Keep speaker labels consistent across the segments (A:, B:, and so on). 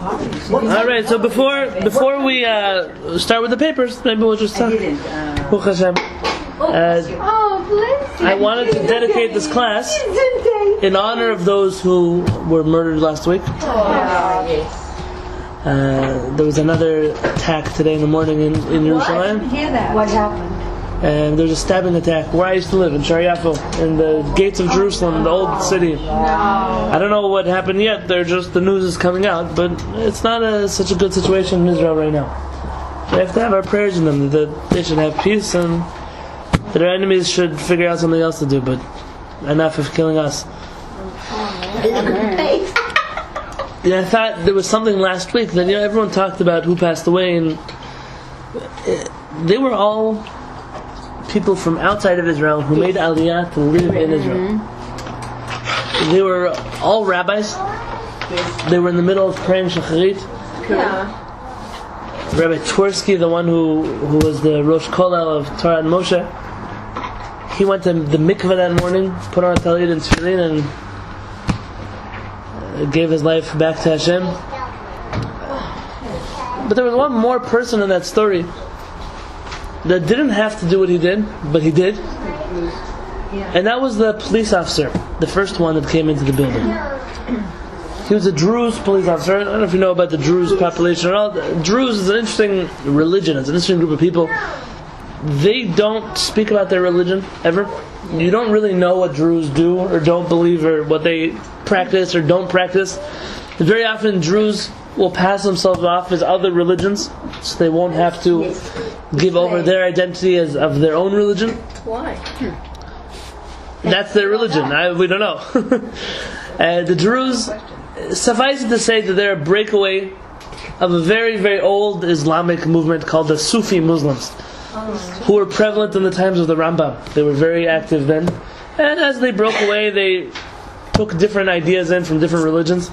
A: All right. So before we start with the papers, maybe we'll just talk. I wanted to dedicate this class in honor of those who were murdered last week. There was another attack today in the morning in Yerushalayim.
B: What happened?
A: And there was a stabbing attack where I used to live, in Shaar, in the gates of Jerusalem, the old city. I don't know what happened yet. The news is coming out, but it's not such a good situation in Israel right now. We have to have our prayers in them that they should have peace and that our enemies should figure out something else to do, but enough of killing us. Yeah, I thought there was something last week that everyone talked about who passed away, and they were all people from outside of Israel who made Aliyah to live in Israel. They were all rabbis. They were in the middle of praying Shacharit. Rabbi Twersky, the one who was the Rosh Kollel of Torah and Moshe, he went to the mikveh that morning, put on a talit and tefillin, and gave his life back to Hashem. But there was one more person in that story that didn't have to do what he did, but he did. And that was the police officer, the first one that came into the building. He was a Druze police officer. I don't know if you know about the Druze population at all. Druze is an interesting religion. It's an interesting group of people. They don't speak about their religion ever. You don't really know what Druze do or don't believe, or what they practice or don't practice. And very often Druze will pass themselves off as other religions, so they won't have to give over their identity as of their own religion.
B: Why?
A: That's their religion. We don't know. The Druze, suffice it to say that they're a breakaway of a very, very old Islamic movement called the Sufi Muslims, who were prevalent in the times of the Rambam. They were very active then. And as they broke away, they took different ideas in from different religions,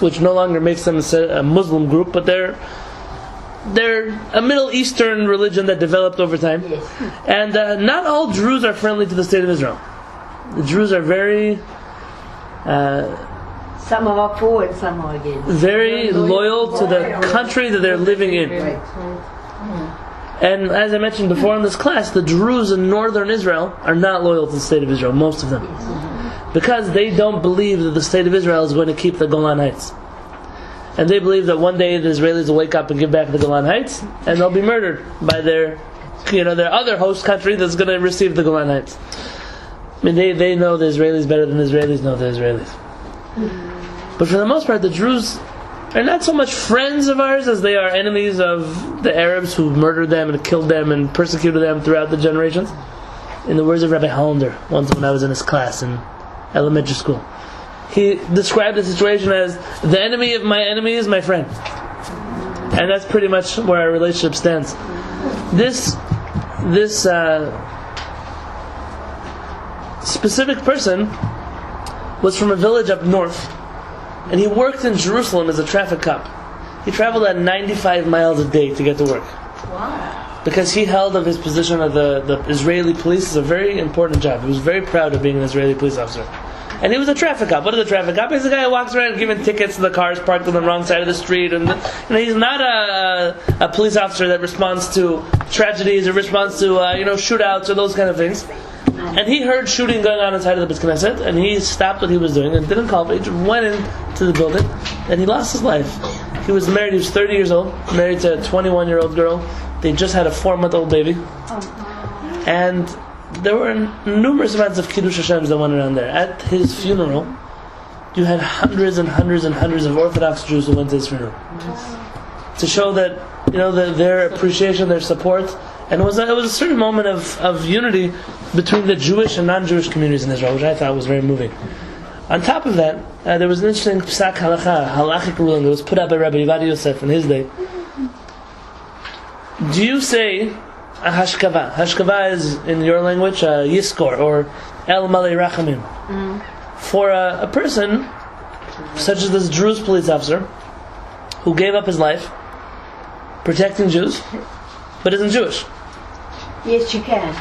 A: which no longer makes them a Muslim group, but they're a Middle Eastern religion that developed over time. And not all Druze are friendly to the state of Israel. The Druze are very
B: some are for and some are against.
A: Very loyal to the country that they're living in. And as I mentioned before in this class, the Druze in northern Israel are not loyal to the state of Israel, most of them, because they don't believe that the state of Israel is going to keep the Golan Heights. And they believe that one day the Israelis will wake up and give back the Golan Heights, and they'll be murdered by their other host country that's going to receive the Golan Heights. I mean, they know the Israelis better than the Israelis know the Israelis. But for the most part, the Druze are not so much friends of ours as they are enemies of the Arabs who murdered them and killed them and persecuted them throughout the generations. In the words of Rabbi Hollander, once when I was in his class in elementary school, he described the situation as the enemy of my enemy is my friend. And that's pretty much where our relationship stands. This specific person was from a village up north, and he worked in Jerusalem as a traffic cop. He traveled at 95 miles a day to get to work.
B: Wow.
A: Because he held of his position of the Israeli police is a very important job. He was very proud of being an Israeli police officer. And he was a traffic cop. What is a traffic cop? He's a guy who walks around giving tickets to the cars parked on the wrong side of the street. And he's not a police officer that responds to tragedies or responds to shootouts or those kind of things. And he heard shooting going on inside of the Beit Knesset, and he stopped what he was doing and didn't call. He just went into the building, and he lost his life. He was married. He was 30 years old, married to a 21-year-old girl. They just had a 4-month-old baby, and there were numerous amounts of Kiddush Hashems that went around there. At his funeral, you had hundreds and hundreds and hundreds of Orthodox Jews who went to his funeral to show that their appreciation, their support. And it was a certain moment of unity between the Jewish and non-Jewish communities in Israel, which I thought was very moving. On top of that, there was an interesting psak halachic ruling that was put out by Rabbi Uziel Autopsy in his day. Do you say a hashkava? Hashkava is, in your language, yiskor, or el malei rachamim. For a person, such as this Druze police officer, who gave up his life protecting Jews, but isn't Jewish.
B: Yes, you can.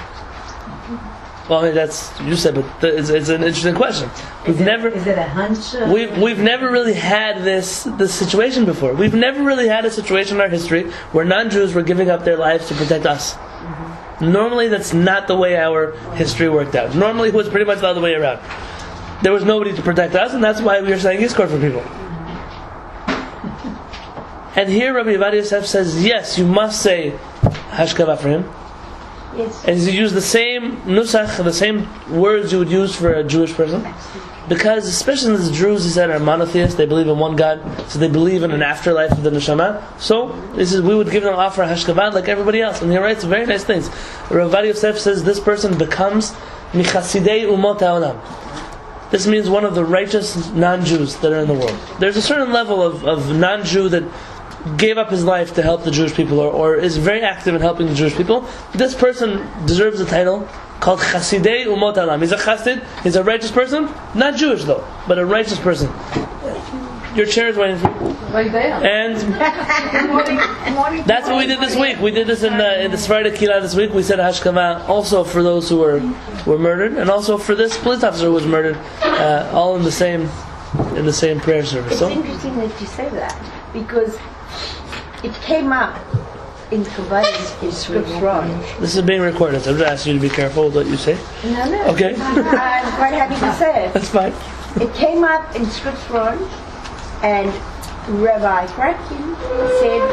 A: Well, I mean, that's you said, but it's an interesting question.
B: Is it a hunch?
A: We've never really had this situation before. We've never really had a situation in our history where non-Jews were giving up their lives to protect us. Normally, that's not the way our history worked out. Normally, it was pretty much the other way around. There was nobody to protect us, and that's why we were saying Yizkor for people. And here, Rabbi Uziel Autopsy says, yes, you must say Hashkava for him.
B: Yes.
A: And he used the same nusach, the same words you would use for a Jewish person. Because, especially the Druze, he said, are monotheists, they believe in one God, so they believe in an afterlife of the neshama. So, he says, we would give them offer hashkavat like everybody else. And he writes very nice things. Rabbi Yosef says, this person becomes michasidei umot ha'olam. This means one of the righteous non-Jews that are in the world. There's a certain level of non-Jew that gave up his life to help the Jewish people, or is very active in helping the Jewish people. This person deserves a title called Chasidei Umot Alam. He's a Chassid, he's a righteous person, not Jewish though, but a righteous person. Your chair is waiting for you.
C: Right there.
A: And that's what we did this week. We did this in the Sephardic Kehillat this week. We said Hashkava also for those who were murdered, and also for this police officer who was murdered, all in the same prayer service.
B: It's interesting that you say that, because it came up in Kabbalah's scripture.
A: This is being recorded, so I'm just asking you to be careful with what you say.
B: No.
A: Okay.
B: I'm quite happy to say it.
A: That's fine.
B: It came up in scripture, and Rabbi Franklin said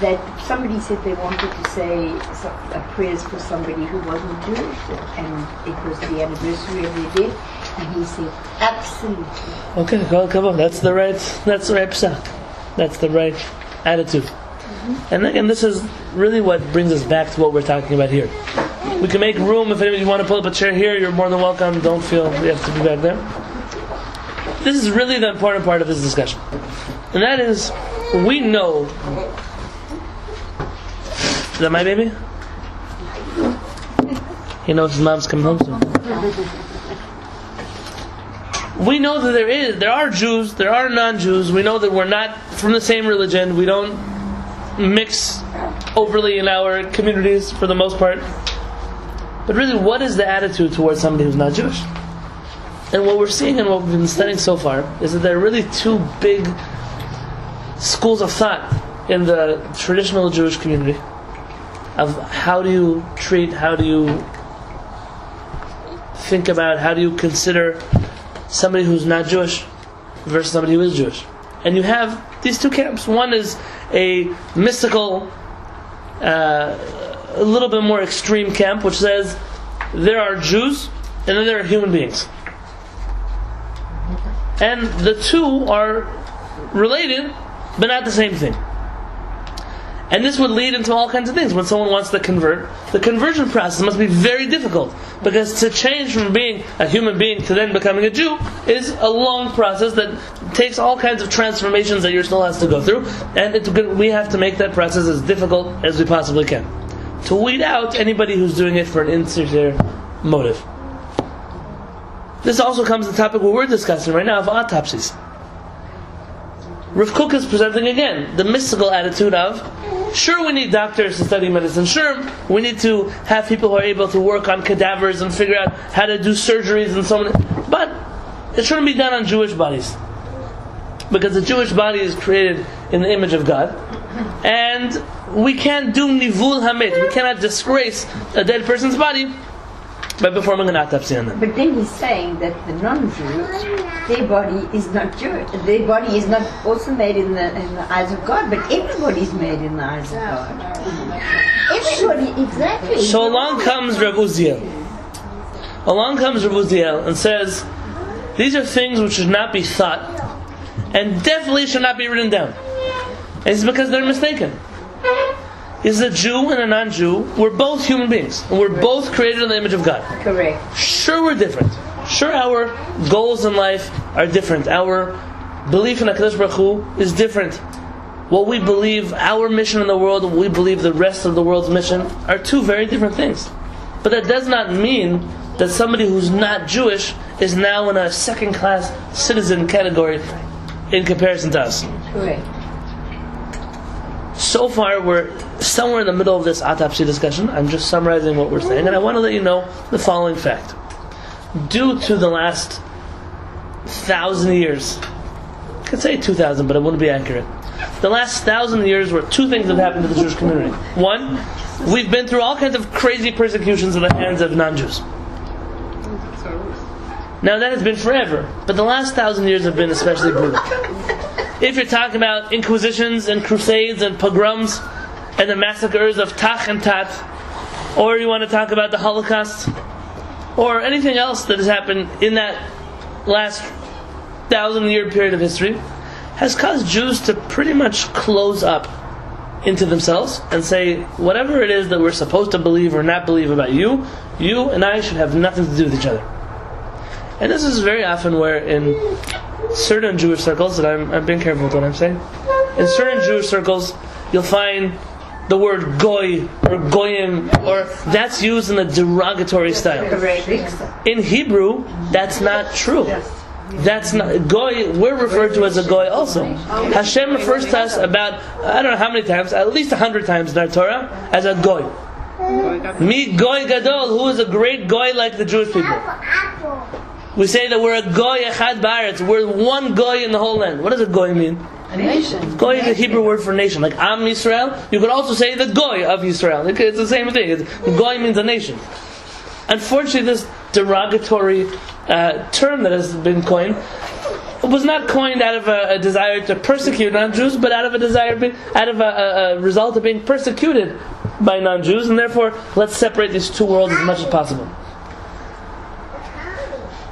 B: that somebody said they wanted to say a prayers for somebody who wasn't Jewish, and it was the anniversary of their death, and he said, absolutely.
A: Okay, well, come on, that's the right psak. That's the right attitude. And again, this is really what brings us back to what we're talking about here. We can make room if anybody want to pull up a chair here. You're more than welcome. Don't feel you have to be back there. This is really the important part of this discussion, and that is, we know. Is that my baby? He knows his mom's coming home soon. We know that there are Jews, there are non-Jews. We know that we're not from the same religion. We don't mix overly in our communities for the most part. But really, what is the attitude towards somebody who's not Jewish? And what we're seeing and what we've been studying so far is that there are really two big schools of thought in the traditional Jewish community of how do you treat, how do you think about, how do you consider somebody who's not Jewish versus somebody who is Jewish. And you have these two camps. One is a mystical, a little bit more extreme camp, which says there are Jews and then there are human beings. And the two are related, but not the same thing. And this would lead into all kinds of things. When someone wants to convert, the conversion process must be very difficult, because to change from being a human being to then becoming a Jew is a long process that takes all kinds of transformations that your soul has to go through, and we have to make that process as difficult as we possibly can, to weed out anybody who's doing it for an insincere motive. This also comes to the topic what we're discussing right now of autopsies. Rabbi Kook is presenting again the mystical attitude of, sure, we need doctors to study medicine, sure, we need to have people who are able to work on cadavers and figure out how to do surgeries and so on, but it shouldn't be done on Jewish bodies, because the Jewish body is created in the image of God, and we can't do nivul hamet, we cannot disgrace a dead person's body by performing an autopsy on them.
B: But then he's saying that the non-Jews, their body is not Jewish. Their body is not also made in the eyes of God, but everybody is made in the eyes of God. Everybody, exactly.
A: So along comes Rabbi Uziel. And says, these are things which should not be thought, and definitely should not be written down. And it's because they're mistaken. Is a Jew and a non-Jew, we're both human beings, and we're both created in the image of God.
B: Correct.
A: Sure, we're different. Sure, our goals in life are different. Our belief in HaKadosh Baruch Hu is different. What we believe, our mission in the world, and what we believe the rest of the world's mission, are two very different things. But that does not mean that somebody who's not Jewish is now in a second-class citizen category in comparison to us.
B: Correct.
A: So far, we're somewhere in the middle of this autopsy discussion, I'm just summarizing what we're saying, and I want to let you know the following fact. Due to the last 1,000 years, I could say 2,000, but it wouldn't be accurate. The last 1,000 years where two things have happened to the Jewish community. One, we've been through all kinds of crazy persecutions at the hands of non-Jews. Now that has been forever, but the last 1,000 years have been especially brutal. If you're talking about inquisitions and crusades and pogroms and the massacres of Tach and Tat, or you want to talk about the Holocaust, or anything else that has happened in that last 1,000-year period of history, has caused Jews to pretty much close up into themselves and say, whatever it is that we're supposed to believe or not believe about you and I should have nothing to do with each other. And this is very often where in certain Jewish circles, and I'm being careful with what I'm saying, in certain Jewish circles, you'll find the word goy or goyim, or that's used in a derogatory style. In Hebrew, that's not true. That's not goy. We're referred to as a goy also. Hashem refers to us about, I don't know how many times, at least 100 times in our Torah, as a goy. Mi goy gadol, who is a great goy like the Jewish people. We say that we're a goy echad ba'aretz. We're one goy in the whole land. What does a goy mean?
C: A nation.
A: Goy is a Hebrew word for nation. Like Am Yisrael, you could also say the goy of Yisrael. It's the same thing. Goy means a nation. Unfortunately, this derogatory term that has been coined was not coined out of a desire to persecute non-Jews, but out of a result of being persecuted by non-Jews, and therefore let's separate these two worlds as much as possible.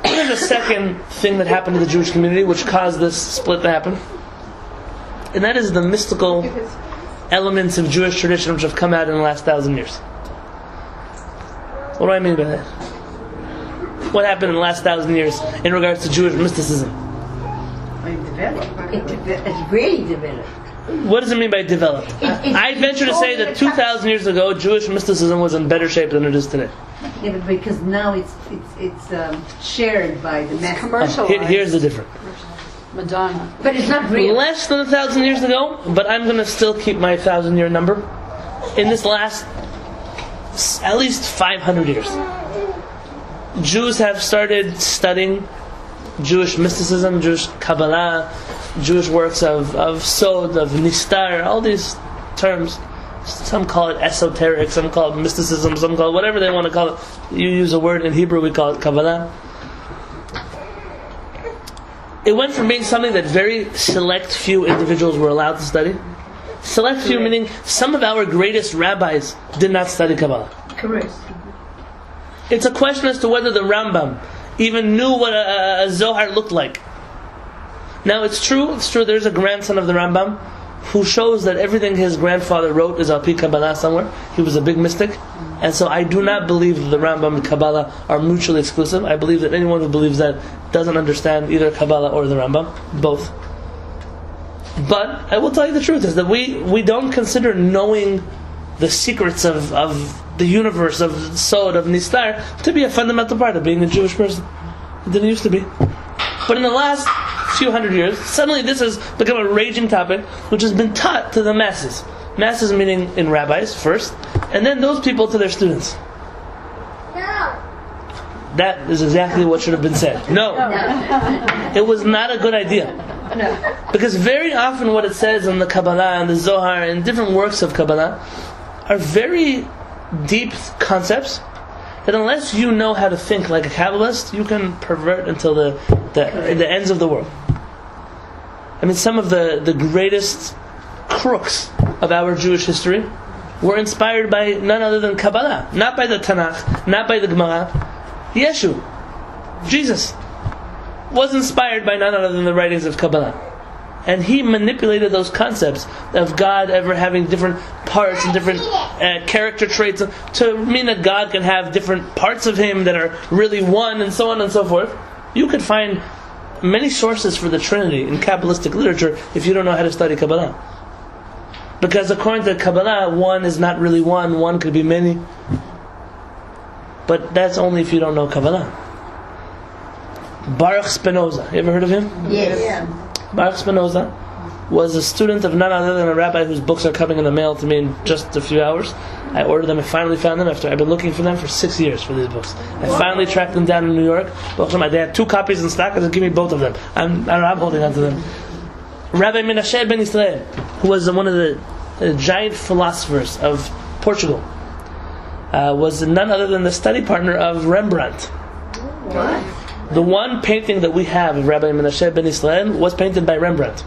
A: There's a second thing that happened to the Jewish community which caused this split to happen, and that is the mystical elements of Jewish tradition which have come out in the last 1,000 years. What do I mean by that? What happened in the last 1,000 years in regards to Jewish mysticism?
B: It's really developed.
A: What does it mean by developed? I venture to say that 2,000 years ago, Jewish mysticism was in better shape than it is today.
D: Yeah, but because now it's shared by the mass.
C: Commercialized.
A: Here's the difference.
C: Madonna.
B: But it's not real.
A: Less than 1,000 years ago, but I'm going to still keep my 1,000-year number. In this last, at least 500 years, Jews have started studying Jewish mysticism, Jewish Kabbalah, Jewish works of Sod, of Nistar, all these terms. Some call it esoteric, some call it mysticism, some call it whatever they want to call it. You use a word in Hebrew, we call it Kabbalah. It went from being something that very select few individuals were allowed to study. Select few meaning some of our greatest rabbis did not study Kabbalah.
B: Correct.
A: It's a question as to whether the Rambam even knew what a Zohar looked like. Now it's true, there's a grandson of the Rambam who shows that everything his grandfather wrote is Al-Pi Kabbalah somewhere. He was a big mystic. And so I do not believe that the Rambam and Kabbalah are mutually exclusive. I believe that anyone who believes that doesn't understand either Kabbalah or the Rambam. Both. But I will tell you the truth is that we don't consider knowing the secrets of the universe, of Sod, of Nistar, to be a fundamental part of being a Jewish person. It didn't used to be. But in the last few hundred years, suddenly this has become a raging topic which has been taught to the masses. Masses meaning in rabbis first, and then those people to their students. That is exactly what should have been said. No. It was not a good idea. Because very often what it says in the Kabbalah and the Zohar and different works of Kabbalah are very deep concepts that unless you know how to think like a Kabbalist, you can pervert until the ends of the world. I mean, some of the greatest crooks of our Jewish history were inspired by none other than Kabbalah. Not by the Tanakh, not by the Gemara. Yeshu, Jesus, was inspired by none other than the writings of Kabbalah. And he manipulated those concepts of God ever having different parts and different character traits to mean that God can have different parts of him that are really one, and so on and so forth. You could find many sources for the Trinity in Kabbalistic literature if you don't know how to study Kabbalah. Because according to Kabbalah, one is not really one could be many. But that's only if you don't know Kabbalah. Baruch Spinoza, you ever heard of him?
B: Yes.
A: Baruch Spinoza was a student of none other than a rabbi whose books are coming in the mail to me in just a few hours. I ordered them. I finally found them after I've been looking for them for 6 years for these books. I finally tracked them down in New York. They had 2 copies in stock. I said, give me both of them. I'm holding on to them. Rabbi Menashe ben Israel, who was one of the giant philosophers of Portugal, was none other than the study partner of Rembrandt.
B: What?
A: The one painting that we have of Rabbi Menashe ben Israel was painted by Rembrandt,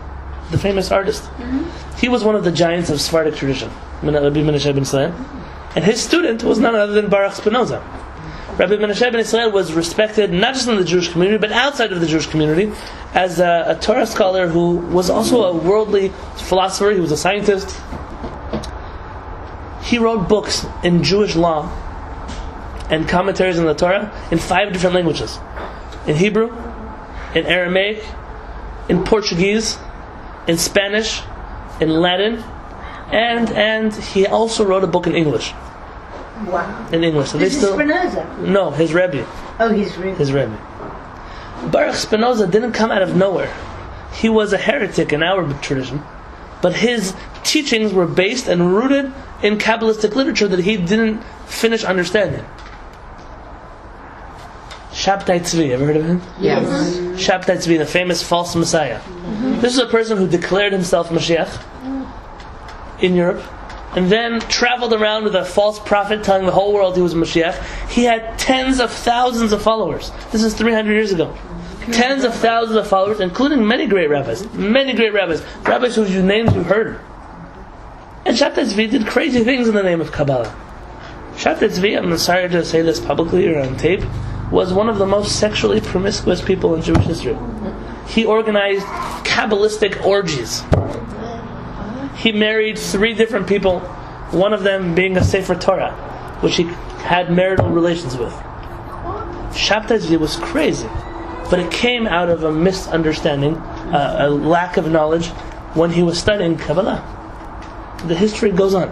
A: the famous artist. He was one of the giants of Sephardic tradition, Rabbi Menashe ben Israel, and his student was none other than Baruch Spinoza. Rabbi Menashe ben Israel was respected not just in the Jewish community but outside of the Jewish community as a Torah scholar who was also a worldly philosopher. He was a scientist. He wrote books in Jewish law and commentaries on the Torah in 5 different languages: in Hebrew, in Aramaic, in Portuguese, in Spanish, in Latin, and he also wrote a book in English.
B: Wow.
A: In English. So
B: This is Spinoza.
A: No, his Rebbe.
B: Oh, he's really.
A: His Rebbe. Baruch Spinoza didn't come out of nowhere. He was a heretic in our tradition, but his teachings were based and rooted in Kabbalistic literature that he didn't finish understanding. Shabtai Tzvi, ever heard of him?
C: Yes.
A: Shabtai Tzvi, the famous false messiah. This is a person who declared himself Mashiach in Europe, and then traveled around with a false prophet telling the whole world he was Mashiach. He had tens of thousands of followers. This is 300 years ago. Tens of thousands of followers, including many great rabbis. Rabbis whose names you've heard. And Shabtai Tzvi did crazy things in the name of Kabbalah. Shabtai Tzvi, I'm sorry to say this publicly or on tape, was one of the most sexually promiscuous people in Jewish history. He organized Kabbalistic orgies. He married 3 different people, one of them being a Sefer Torah, which he had marital relations with. Shabtai Tzvi was crazy, but it came out of a misunderstanding, a lack of knowledge when he was studying Kabbalah. The history goes on.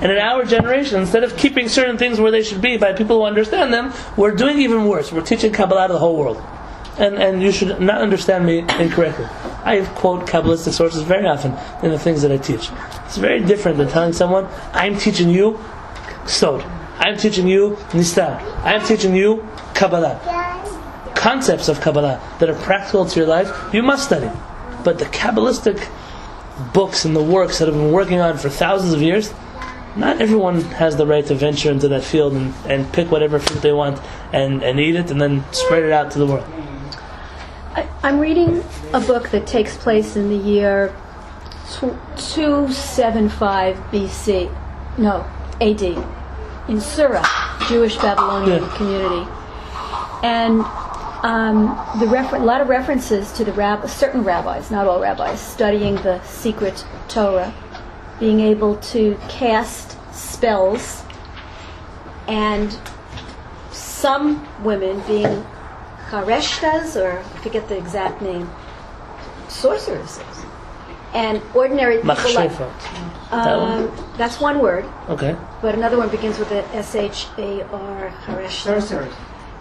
A: And in our generation, instead of keeping certain things where they should be by people who understand them, we're doing even worse. We're teaching Kabbalah to the whole world. And you should not understand me incorrectly. I quote Kabbalistic sources very often in the things that I teach. It's very different than telling someone, I'm teaching you Sod. I'm teaching you Nistar. I'm teaching you Kabbalah. Concepts of Kabbalah that are practical to your life, you must study. But the Kabbalistic books and the works that have been working on for thousands of years, not everyone has the right to venture into that field and pick whatever fruit they want and eat it and then spread it out to the world.
E: I'm reading a book that takes place in the year 275 BC, no, AD, in Surah, Jewish Babylonian community. And a lot of references to certain rabbis, not all rabbis, studying the secret Torah, being able to cast spells, and some women being chareshtas, or I forget the exact name, sorceresses. And ordinary people like... that's one word. Okay. But another one begins with a S-H-A-R, chareshtas.
D: Sorcerers.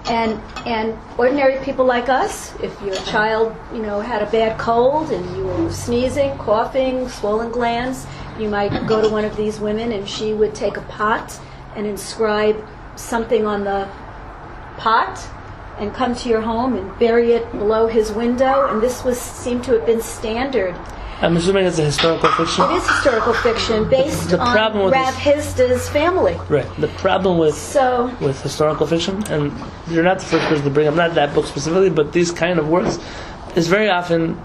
E: And ordinary people like us, if your child, had a bad cold and you were sneezing, coughing, swollen glands, you might go to one of these women and she would take a pot and inscribe something on the pot and come to your home and bury it below his window. And this seemed to have been standard.
A: I'm assuming it's a historical fiction?
E: It is historical fiction based on Rav Hizda's family.
A: Right. The problem with historical fiction, and you're not the first person to bring up, not that book specifically, but these kind of works, is very often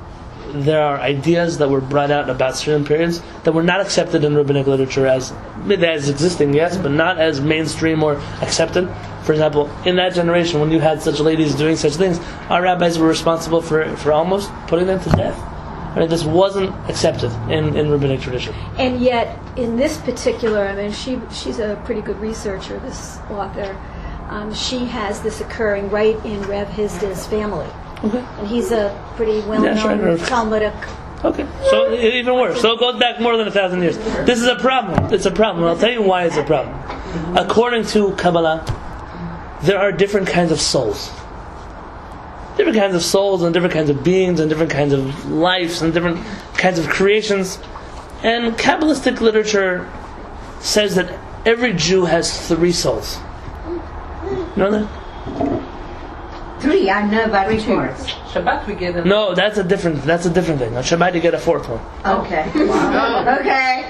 A: there are ideas that were brought out about certain periods that were not accepted in rabbinic literature as existing, yes, but not as mainstream or accepted. For example, in that generation, when you had such ladies doing such things, our rabbis were responsible for almost putting them to death. I mean, this wasn't accepted in rabbinic tradition.
E: And yet, in this particular, she's a pretty good researcher, this author. She has this occurring right in Rav Hizda's family. Okay. And he's a pretty well-known Talmudic...
A: Okay, so even worse. So it goes back more than 1,000 years. This is a problem. It's a problem. I'll tell you why it's a problem. According to Kabbalah, there are different kinds of souls. Different kinds of souls and different kinds of beings and different kinds of lives and different kinds of creations. And Kabbalistic literature says that every Jew has 3 souls. You know that?
D: 3, I know about 2.
C: Shabbat we get
A: No, that's a different thing. On Shabbat you get a 4th one.
D: Okay. Okay.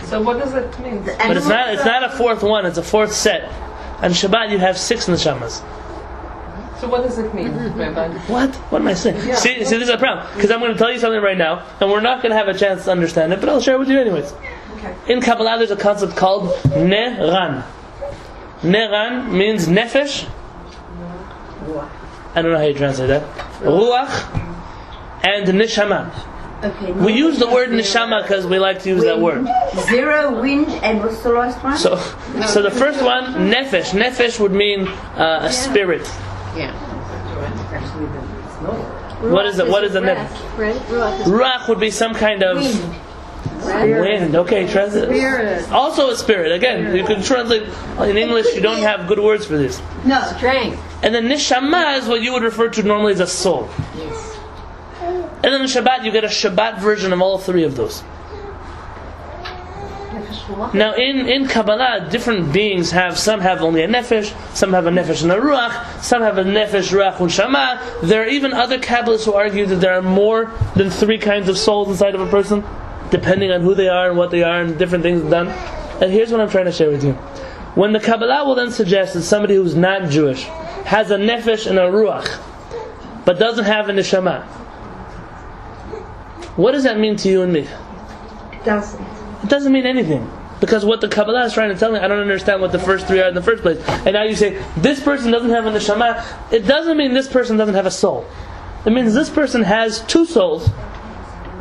C: So what does it mean?
A: But it's not a 4th one, it's a 4th set. On Shabbat you have 6 neshamas.
C: So what does it mean, Rabbi?
A: What? What am I saying? See, this is a problem. Because I'm going to tell you something right now, and we're not going to have a chance to understand it, but I'll share it with you anyways.
C: Okay.
A: In Kabbalah there's a concept called Neran. Neran means nefesh. I don't know how you translate that. Ruach and neshama.
B: Okay.
A: We use the word neshama because we like to use that word.
B: 0, wind, and what's the last one?
A: So the first one, nefesh. Nefesh would mean a spirit.
C: Yeah.
A: What is it? What is the nefesh?
E: Right? Ruach is
A: Ruach would be some kind of wind. Okay, translate.
C: Spirit.
A: Also a spirit. Again, you can translate in English. You don't have good words for this.
B: No.
C: Strength.
A: And then neshama is what you would refer to normally as a soul.
C: Yes.
A: And then in Shabbat you get a Shabbat version of all 3 of those. Now in Kabbalah, different beings some have only a nefesh, some have a nefesh and a ruach, some have a nefesh, ruach, and shama. There are even other Kabbalists who argue that there are more than 3 kinds of souls inside of a person, depending on who they are and what they are and different things done. And here's what I'm trying to share with you. When the Kabbalah will then suggest that somebody who's not Jewish has a nefesh and a ruach, but doesn't have a neshama, what does that mean to you and me?
B: Doesn't.
A: It doesn't mean anything. Because what the Kabbalah is trying to tell me, I don't understand what the first 3 are in the first place. And now you say, this person doesn't have a neshama. It doesn't mean this person doesn't have a soul. It means this person has 2 souls,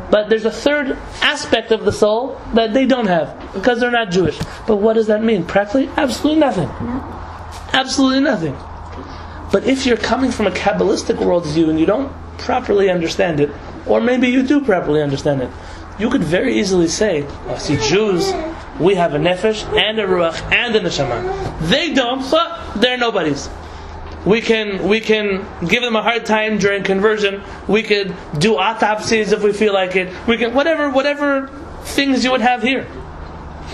A: but there's a 3rd aspect of the soul that they don't have, because they're not Jewish. But what does that mean? Practically, absolutely nothing. Absolutely nothing. But if you're coming from a Kabbalistic worldview and you don't properly understand it, or maybe you do properly understand it, you could very easily say, oh, see, Jews, we have a nefesh and a ruach and a neshama. They don't, so they're nobodies. We can give them a hard time during conversion. We could do autopsies if we feel like it. We can whatever things you would have here.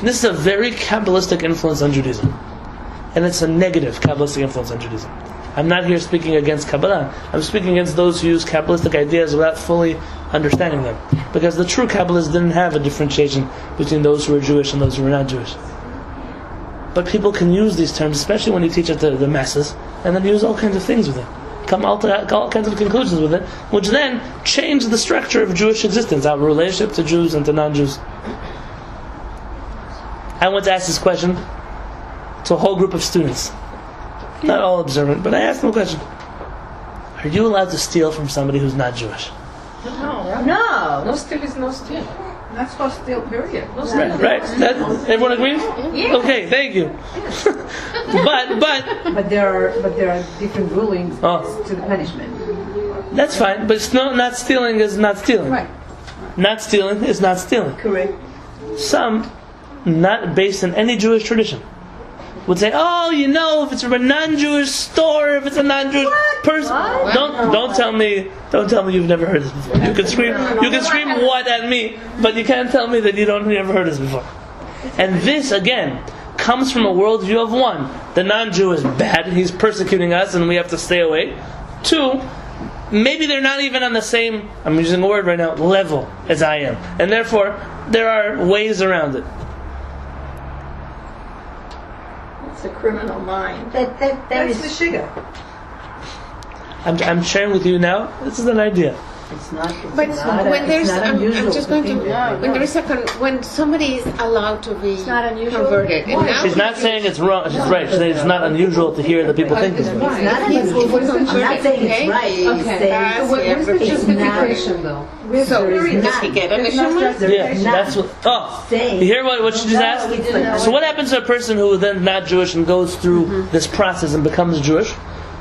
A: This is a very Kabbalistic influence on Judaism. And it's a negative Kabbalistic influence on Judaism. I'm not here speaking against Kabbalah. I'm speaking against those who use Kabbalistic ideas without fully understanding them. Because the true Kabbalists didn't have a differentiation between those who were Jewish and those who were not Jewish. But people can use these terms, especially when you teach it to the masses, and then use all kinds of things with it. Come all kinds of conclusions with it, which then change the structure of Jewish existence, our relationship to Jews and to non-Jews. I once asked this question to a whole group of students. Not all observant, but I asked them a question. Are you allowed to steal from somebody who's not Jewish?
B: No.
C: No steal is no steal.
D: That's for still, period.
C: No steal.
A: Right. Everyone agrees?
B: Yeah.
A: Okay, thank you.
D: But there are different rulings
A: Oh.
D: to the punishment.
A: That's fine, but not stealing is not stealing.
D: Right.
A: Not stealing is not stealing.
B: Correct.
A: Some, not based in any Jewish tradition, would say, oh, if it's from a non-Jewish store, if it's a non-Jewish person, don't tell me you've never heard this before. You can scream what at me, but you can't tell me that you never heard this before. And this again comes from a worldview of 1, the non-Jew is bad, he's persecuting us and we have to stay away. 2, maybe they're not even on the same, I'm using a word right now, level as I am. And therefore, there are ways around it.
B: It's a criminal mind.
D: That's the sugar.
A: I'm sharing with you now, this is an idea.
D: It's not.
F: But when there's, I'm just going to, when there is when somebody is allowed to be converted, and now
A: She's not saying it's wrong. She's right. She's saying it's not unusual to hear that people think this way.
D: It's not unusual. I'm not saying it's right.
F: Okay.
D: It's justification, though.
F: So does he get an issue?
A: Yeah, that's what. Oh, you hear what she just asked? So what happens to a person who is then not Jewish and goes through this process and becomes Jewish?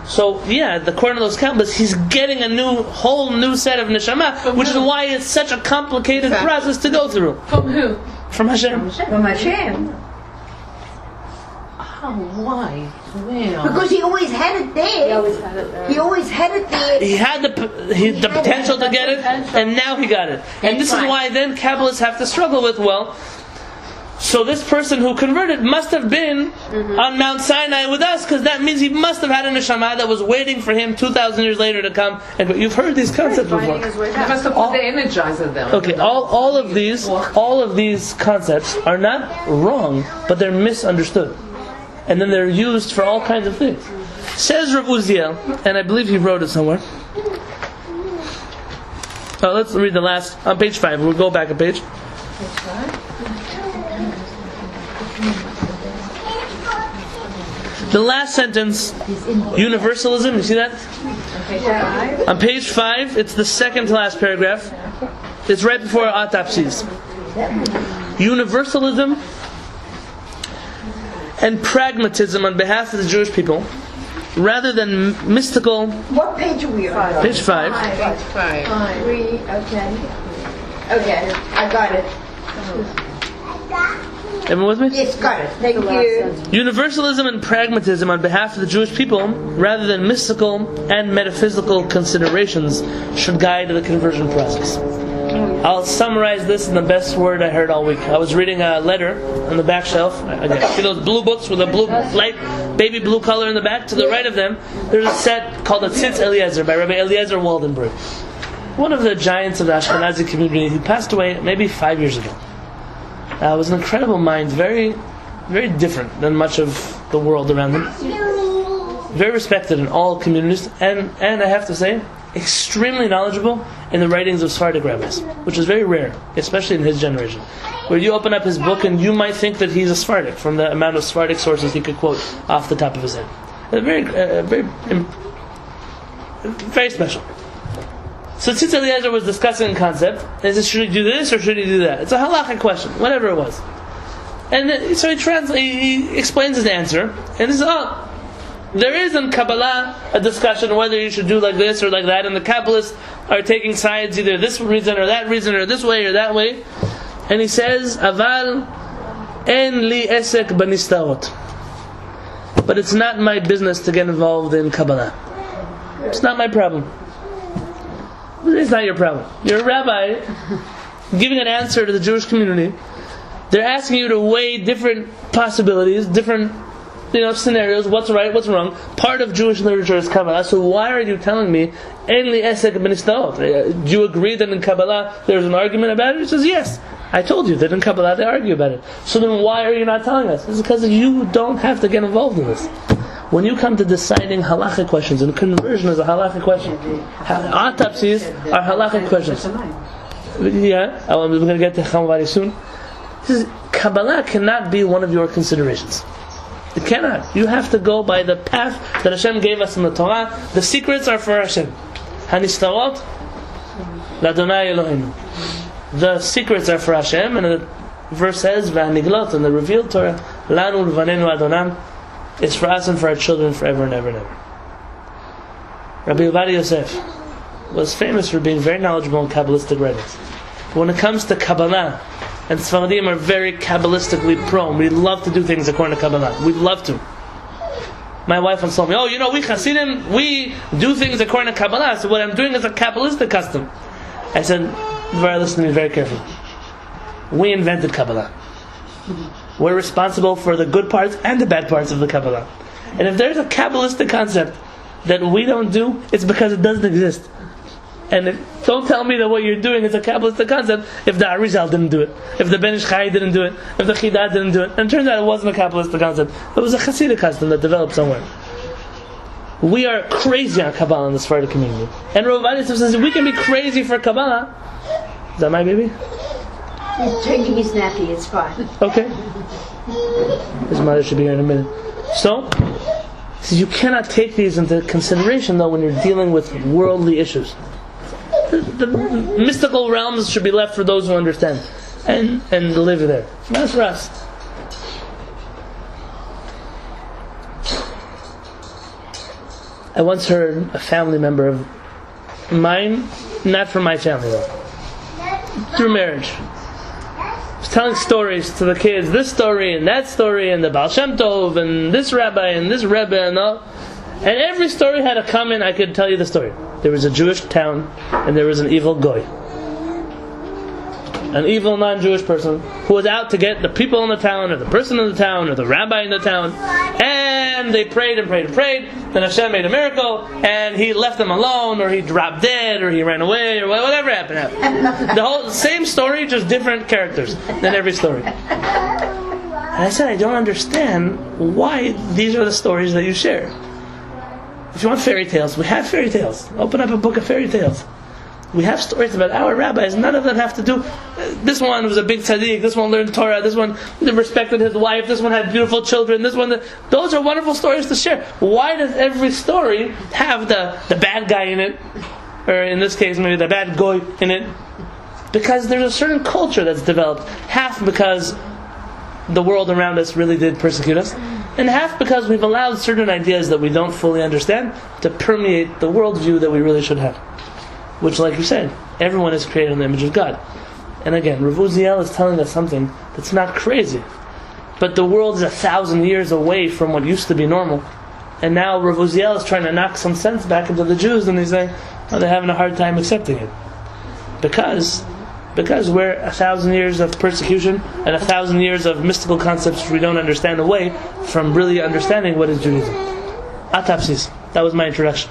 A: So according to those Kabbalists, he's getting a whole new set of neshama, which is why it's such a complicated process to go through.
C: From who?
A: From Hashem.
B: From Hashem.
C: Why? Well.
B: Because he always had it there.
E: He always had it there.
B: He always had it there.
A: He had the potential to get it, and now he got it. And this is why then Kabbalists have to struggle with, well, so this person who converted must have been on Mount Sinai with us, because that means he must have had a neshama that was waiting for him 2,000 years later to come. And you've heard these concepts before.
C: He must have put the energizer down.
A: Okay, all of these concepts are not wrong, but they're misunderstood, and then they're used for all kinds of things. Says Rabbi Uziel, and I believe he wrote it somewhere. Let's read the last on page 5. We'll go back a page. The last sentence, universalism, you see that? On page 5, it's the second to last paragraph. It's right before autopsies. Universalism and pragmatism on behalf of the Jewish people, rather than mystical.
B: What page are we on?
A: Page 5.
C: Page 5.
B: Okay, I got it.
A: Everyone with me?
B: Yes, got it. Thank you.
A: Universalism and pragmatism on behalf of the Jewish people, rather than mystical and metaphysical considerations, should guide the conversion process. I'll summarize this in the best word I heard all week. I was reading a letter on the back shelf. Again, see those blue books with a blue, light baby blue color in the back? To the right of them, there's a set called the Tzitz Eliezer by Rabbi Eliezer Waldenberg, one of the giants of the Ashkenazi community, who passed away maybe 5 years ago. It was an incredible mind, very, very different than much of the world around him. Very respected in all communities, and I have to say, extremely knowledgeable in the writings of Sephardic rabbis, which is very rare, especially in his generation. Where you open up his book and you might think that he's a Sephardic from the amount of Sephardic sources he could quote off the top of his head. Very special. So Tzitz Eliezer was discussing a concept, and he says, should he do this or should he do that? It's a halachic question, whatever it was. And then, so he explains his answer, and he says, there is in Kabbalah a discussion whether you should do like this or like that, and the Kabbalists are taking sides either this reason or that reason or this way or that way. And he says, Aval en li esek banistaot. But it's not my business to get involved in Kabbalah. It's not my problem. It's not your problem. You're a rabbi giving an answer to the Jewish community. They're asking you to weigh different possibilities, different scenarios, what's right, what's wrong. Part of Jewish literature is Kabbalah, so why are you telling me En li esek b'nistaot? Do you agree that in Kabbalah there's an argument about it? He says, yes. I told you that in Kabbalah they argue about it. So then why are you not telling us? It's because you don't have to get involved in this. When you come to deciding halachic questions, and conversion is a halachic question, autopsies are halachic questions. Yeah, I'm going to get to Cham very soon. Kabbalah cannot be one of your considerations. It cannot. You have to go by the path that Hashem gave us in the Torah. The secrets are for Hashem. Hanistarot l'Adonai Eloheinu. The secrets are for Hashem, and the verse says, "V'haniglot," in the revealed Torah, "Lanu l'vanenu Adonam," it's for us and for our children forever and ever and ever. Rabbi Uziel Yosef was famous for being very knowledgeable in Kabbalistic writings. When it comes to Kabbalah, and Sfaradim are very Kabbalistically prone. We love to do things according to Kabbalah. We love to. My wife once told me, we Hasidim, we do things according to Kabbalah, so what I'm doing is a Kabbalistic custom. I said, listen to me very carefully. We invented Kabbalah. We're responsible for the good parts and the bad parts of the Kabbalah. And if there's a Kabbalistic concept that we don't do, it's because it doesn't exist. And don't tell me that what you're doing is a Kabbalistic concept if the Arizal didn't do it, if the Ben Ish Chai didn't do it, if the Chidat didn't do it. And it turns out it wasn't a Kabbalistic concept. It was a Hasidic custom that developed somewhere. We are crazy on Kabbalah in the Sephardic community. And Rabbi Uziel says, we can be crazy for Kabbalah. Is that my baby?
B: He's changing his nappy, it's fine.
A: Okay. His mother should be here in a minute. So, he says, you cannot take these into consideration though when you're dealing with worldly issues. The mystical realms should be left for those who understand and live there. Not for us. I once heard a family member of mine, not from my family though, through marriage, was telling stories to the kids, this story and that story, and the Baal Shem Tov, and this rabbi and this rebbe and all. And every story had a comment. I could tell you the story. There was a Jewish town, and there was an evil goy. An evil non-Jewish person who was out to get the people in the town, or the person in the town, or the rabbi in the town. And they prayed and prayed and prayed. Then Hashem made a miracle, and He left them alone, or He dropped dead, or He ran away, or whatever happened. The whole same story, just different characters in every story. And I said, I don't understand why these are the stories that you share. If you want fairy tales, we have fairy tales. Open up a book of fairy tales. We have stories about our rabbis. None of them have to do. This one was a big tzaddik. This one learned Torah. This one respected his wife. This one had beautiful children. This one, those are wonderful stories to share. Why does every story have the bad guy in it, or in this case maybe the bad goy in it? Because there's a certain culture that's developed. Half because the world around us really did persecute us, and half because we've allowed certain ideas that we don't fully understand to permeate the worldview that we really should have. Which, like you said, everyone is created in the image of God. And again, Rabbi Uziel is telling us something that's not crazy. But the world is 1,000 years away from what used to be normal. And now Rabbi Uziel is trying to knock some sense back into the Jews, and he's saying, oh, they're having a hard time accepting it. Because we're 1,000 years of persecution and 1,000 years of mystical concepts we don't understand away from really understanding what is Judaism. Autopsies. That was my introduction.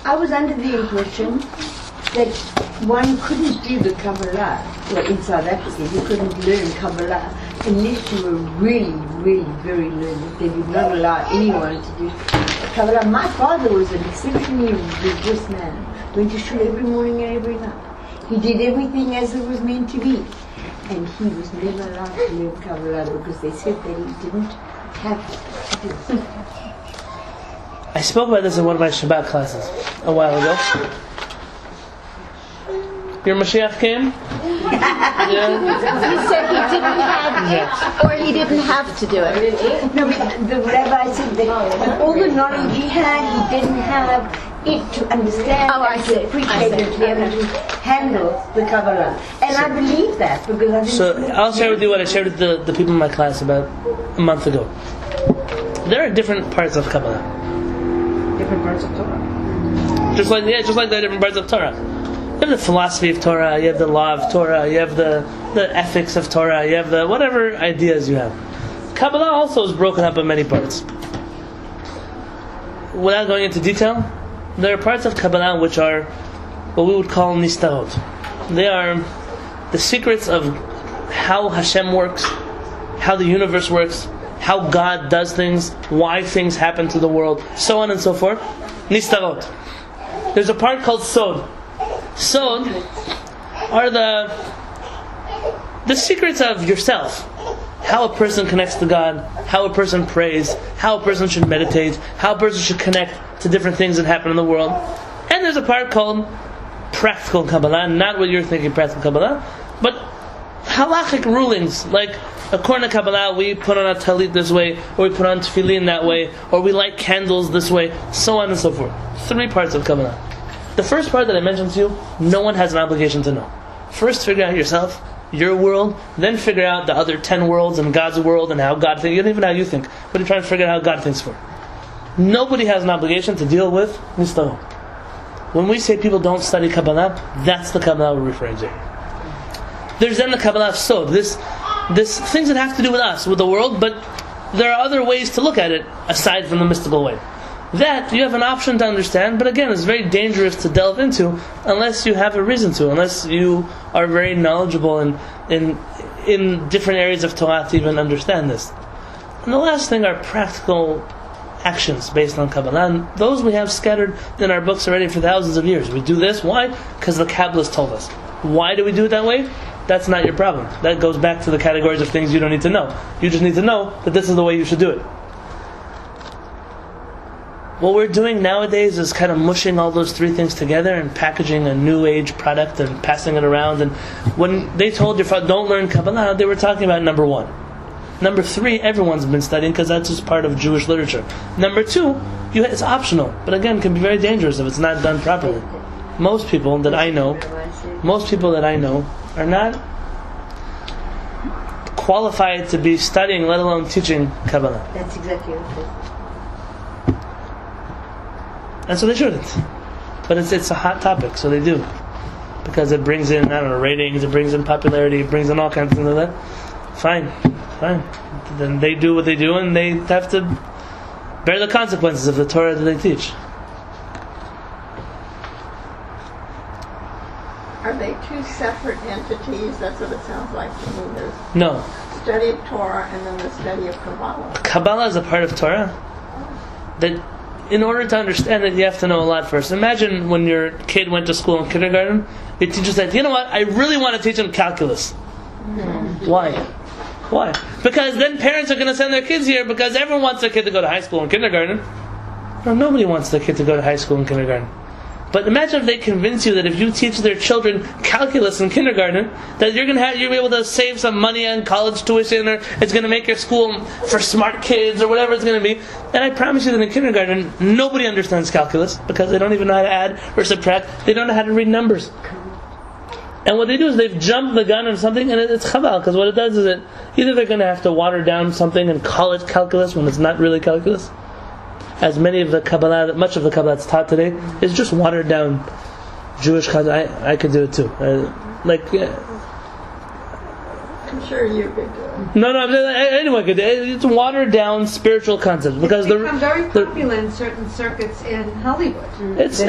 B: I was under the impression that one couldn't do the Kabbalah, well, in South Africa, you couldn't learn Kabbalah unless you were really, really very learned. They would not allow anyone to do Kabbalah. My father was an exceptionally religious man. Went to shul every morning and every night. He did everything as it was meant to be. And he was never allowed to learn Kabbalah because they said that he didn't have to do it.
A: I spoke about this in one of my Shabbat classes a while ago. Your Mashiach came? Yeah.
E: He said he didn't have it, or he didn't have to do it.
B: No, but the rabbi said that all the knowledge he had, he didn't have it to understand and to appreciate it, to be able to handle the Kabbalah. And I believe that because I didn't.
A: So I'll share with you what I shared with the people in my class about a month ago. There are different parts of Kabbalah.
C: Different parts of Torah.
A: Just like there are different parts of Torah. You have the philosophy of Torah, you have the law of Torah, you have the ethics of Torah, you have the whatever ideas you have. Kabbalah also is broken up in many parts. Without going into detail, there are parts of Kabbalah which are what we would call nistahot. They are the secrets of how Hashem works, how the universe works, how God does things, why things happen to the world, so on and so forth. Nistahot. There's a part called Sod. Sod are the secrets of yourself. How a person connects to God, how a person prays, how a person should meditate, how a person should connect to different things that happen in the world. And there's a part called practical Kabbalah, not what you're thinking practical Kabbalah, but halachic rulings, like according to Kabbalah we put on a talit this way, or we put on tefillin that way, or we light candles this way, so on and so forth. 3 parts of Kabbalah. The first part that I mentioned to you, no one has an obligation to know. First figure out yourself, your world, then figure out the other 10 worlds and God's world and how God thinks. You don't even know how you think, but you're trying to figure out how God thinks for. Nobody has an obligation to deal with nistahot. When we say people don't study Kabbalah, that's the Kabbalah we're referring to. There's then the Kabbalah of Sod, this things that have to do with us, with the world, but there are other ways to look at it aside from the mystical way. That you have an option to understand, but again, it's very dangerous to delve into unless you have a reason to, unless you are very knowledgeable in different areas of Torah to even understand this. And the last thing are practical actions based on Kabbalah, and those we have scattered in our books already for thousands of years. We do this, why? Because the Kabbalists told us. Why do we do it that way? That's not your problem. That goes back to the categories of things you don't need to know. You just need to know that this is the way you should do it. What we're doing nowadays is kind of mushing all those 3 things together and packaging a new age product and passing it around. And when they told your father, don't learn Kabbalah, they were talking about number 1. Number 3, everyone's been studying because that's just part of Jewish literature. Number 2, it's optional, but again, can be very dangerous if it's not done properly. Most people that I know are not qualified to be studying, let alone teaching Kabbalah.
B: That's exactly what it is.
A: And so they shouldn't. But it's a hot topic, so they do. Because it brings in, I don't know, ratings, it brings in popularity, it brings in all kinds of things like that. Fine. Then they do what they do, and they have to bear the consequences of the Torah that they teach.
G: Are they two separate entities? That's what it sounds like to me. There's
A: No.
G: study of Torah and then the study of Kabbalah.
A: Kabbalah is a part of Torah. That in order to understand it, you have to know a lot first. Imagine when your kid went to school in kindergarten, your teacher said, you know what, I really want to teach them calculus. Why? Because then parents are going to send their kids here because everyone wants their kid to go to high school and kindergarten. No, nobody wants their kid to go to high school and kindergarten. But imagine if they convince you that if you teach their children calculus in kindergarten, that you'll be able to save some money on college tuition, or it's going to make your school for smart kids, or whatever it's going to be. And I promise you that in kindergarten, nobody understands calculus because they don't even know how to add or subtract. They don't know how to read numbers. And what they do is they've jumped the gun on something, and it's chaval, because what it does is that either they're going to have to water down something and call it calculus when it's not really calculus. As much of the Kabbalah that's taught today is just watered down Jewish concept. I could do it too.
G: I'm sure you could do it.
A: No, anyone could do it. It's watered down spiritual concepts because
D: it's become very popular in certain circuits in Hollywood.
A: It's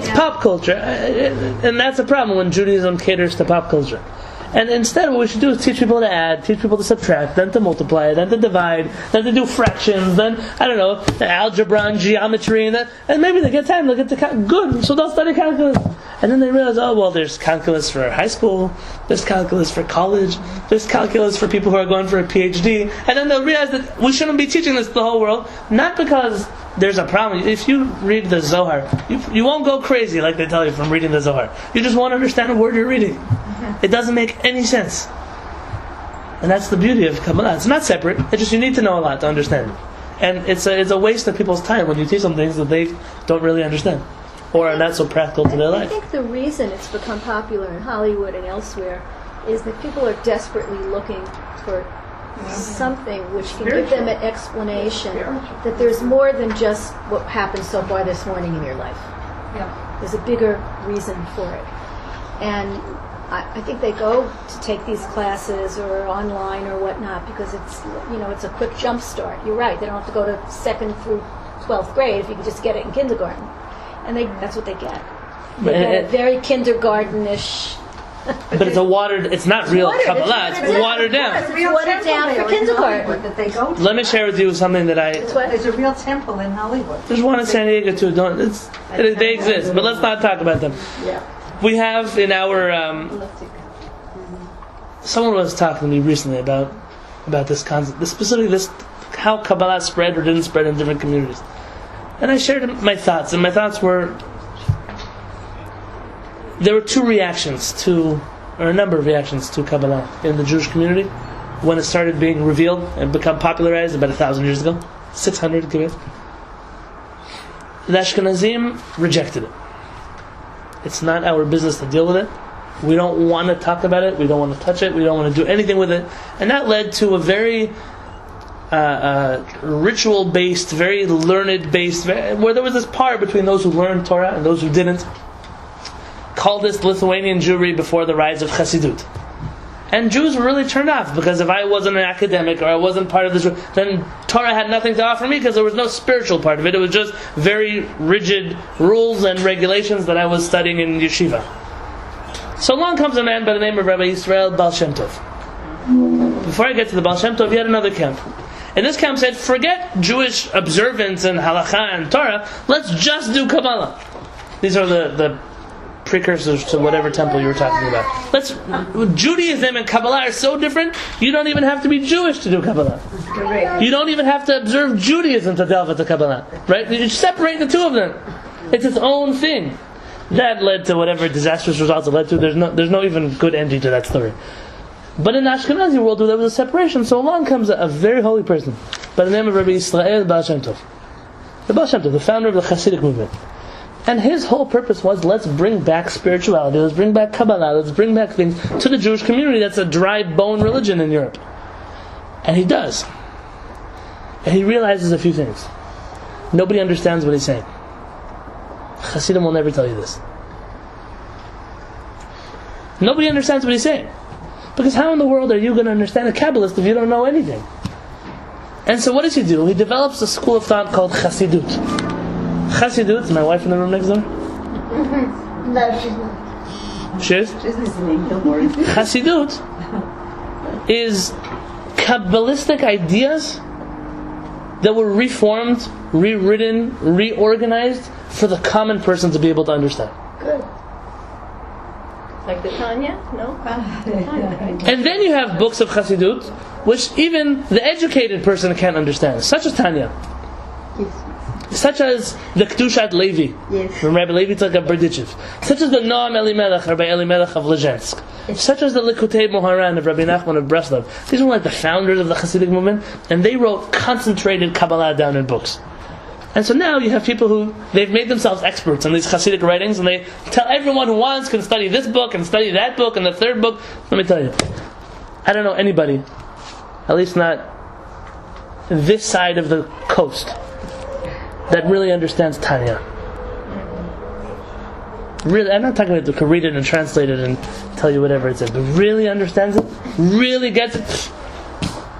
A: pop culture, and that's a problem when Judaism caters to pop culture. And instead, what we should do is teach people to add, teach people to subtract, then to multiply, then to divide, then to do fractions, then, I don't know, algebra and geometry, and maybe they get time, they'll get to good, so they'll study calculus. And then they realize, there's calculus for high school, there's calculus for college, there's calculus for people who are going for a PhD, and then they'll realize that we shouldn't be teaching this to the whole world, not because there's a problem. If you read the Zohar, you won't go crazy like they tell you from reading the Zohar. You just won't understand a word you're reading. It doesn't make any sense. And that's the beauty of Kabbalah. It's not separate. It's just you need to know a lot to understand it. And it's a waste of people's time when you teach them things that they don't really understand or are not so practical to their life.
E: I think the reason it's become popular in Hollywood and elsewhere is that people are desperately looking for something which can give them an explanation that there's more than just what happened so far this morning in your life.
D: Yeah.
E: There's a bigger reason for it. And I think they go to take these classes or online or whatnot because it's a quick jump start. You're right. They don't have to go to 2nd through 12th grade if you can just get it in kindergarten. And that's what they get. They get a very kindergarten-ish.
A: But it's not real Kabbalah. It's watered down.
E: It's watered down for kindergarten.
D: That they go to.
A: Let me share with you something that
D: There's a real temple in Hollywood.
A: There's one in San Diego too. They exist, but let's not talk about them.
G: Yeah.
A: We have in our someone was talking to me recently about this concept, specifically how Kabbalah spread or didn't spread in different communities, and I shared my thoughts. And my thoughts were there were a number of reactions to Kabbalah in the Jewish community when it started being revealed and become popularized about 1,000 years ago, 600 give it. The Ashkenazim rejected it. It's not our business to deal with it. We don't want to talk about it. We don't want to touch it. We don't want to do anything with it. And that led to a very ritual-based, very learned-based, where there was this part between those who learned Torah and those who didn't. Called this Lithuanian Jewry before the rise of Chassidut. And Jews were really turned off because if I wasn't an academic or I wasn't part of this, then Torah had nothing to offer me because there was no spiritual part of it. It was just very rigid rules and regulations that I was studying in yeshiva. So along comes a man by the name of Rabbi Uziel Baal Shem Tov. Before I get to the Baal Shem Tov, he had another camp. And this camp said, forget Jewish observance and halacha and Torah, let's just do Kabbalah. These are the precursors to whatever temple you were talking about. Judaism and Kabbalah are so different, you don't even have to be Jewish to do Kabbalah. You don't even have to observe Judaism to delve into Kabbalah. Right? You separate the two of them. It's its own thing. That led to whatever disastrous results it led to. There's no even good ending to that story. But in the Ashkenazi world, there was a separation. So along comes a very holy person by the name of Rabbi Israel Baal Shem Tov. The Baal Shem Tov, the founder of the Hasidic movement. And his whole purpose was, let's bring back spirituality, let's bring back Kabbalah, let's bring back things to the Jewish community that's a dry bone religion in Europe. And he does. And he realizes a few things. Nobody understands what he's saying. Hasidim will never tell you this. Nobody understands what he's saying. Because how in the world are you going to understand a Kabbalist if you don't know anything? And so what does he do? He develops a school of thought called Chassidut. Chassidut, is my wife in the room next door?
G: No, she's not.
A: She is?
D: She's listening, don't worry.
A: Chassidut is Kabbalistic ideas that were reformed, rewritten, reorganized for the common person to be able to understand.
G: Good. Like the Tanya? No?
A: And then you have books of Chassidut, which even the educated person can't understand, such as Tanya.
B: Yes.
A: Such as the Kedushat Levi,
B: Yes.
A: from Rabbi Levi Tzadok Berdichev. Such as the Noam Elimelech, Rabbi Elimelech of Lezhensk. Such as the Likutei Moharan of Rabbi Nachman of Breslov. These were like the founders of the Hasidic movement, and they wrote concentrated Kabbalah down in books. And so now you have people who, they've made themselves experts in these Hasidic writings, and they tell everyone who wants can study this book, and study that book, and the third book. Let me tell you, I don't know anybody, at least not this side of the coast, that really understands Tanya. Really, I'm not talking about who can read it and translate it and tell you whatever it says, but really understands it, really gets it.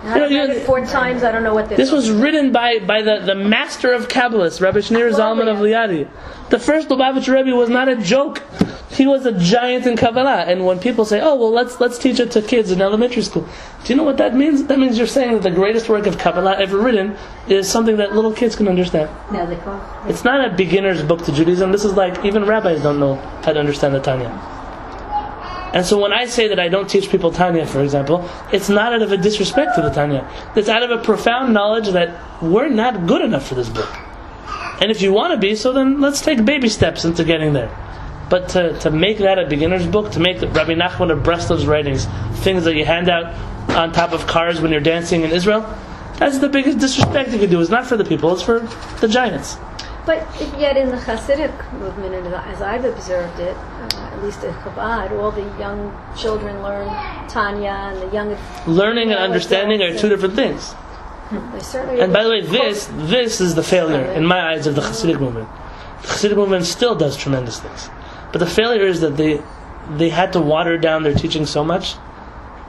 E: I've read it 4 times. I don't know what
A: this was written by the master of Kabbalists, Rabbi Shneur Zalman of Liadi. The first Lubavitcher Rebbe was not a joke. He was a giant in Kabbalah. And when people say, "Oh, well, let's teach it to kids in elementary school," do you know what that means? That means you're saying that the greatest work of Kabbalah ever written is something that little kids can understand. It's not a beginner's book to Judaism. This is like even rabbis don't know how to understand the Tanya. And so when I say that I don't teach people Tanya, for example, it's not out of a disrespect to the Tanya. It's out of a profound knowledge that we're not good enough for this book. And if you want to be, so then let's take baby steps into getting there. But to make that a beginner's book, to make Rabbi Nachman of Breslov's writings things that you hand out on top of cars when you're dancing in Israel, that's the biggest disrespect you could do. It's not for the people, it's for the giants.
E: But yet in the Hasidic movement, and as I've observed it, at least at Chabad, all the young children learn Tanya, and the young...
A: Learning and understanding are two different things.
E: They certainly
A: and by the way, this is the failure, in my eyes, of the Hasidic movement. The Hasidic movement still does tremendous things. But the failure is that they had to water down their teaching so much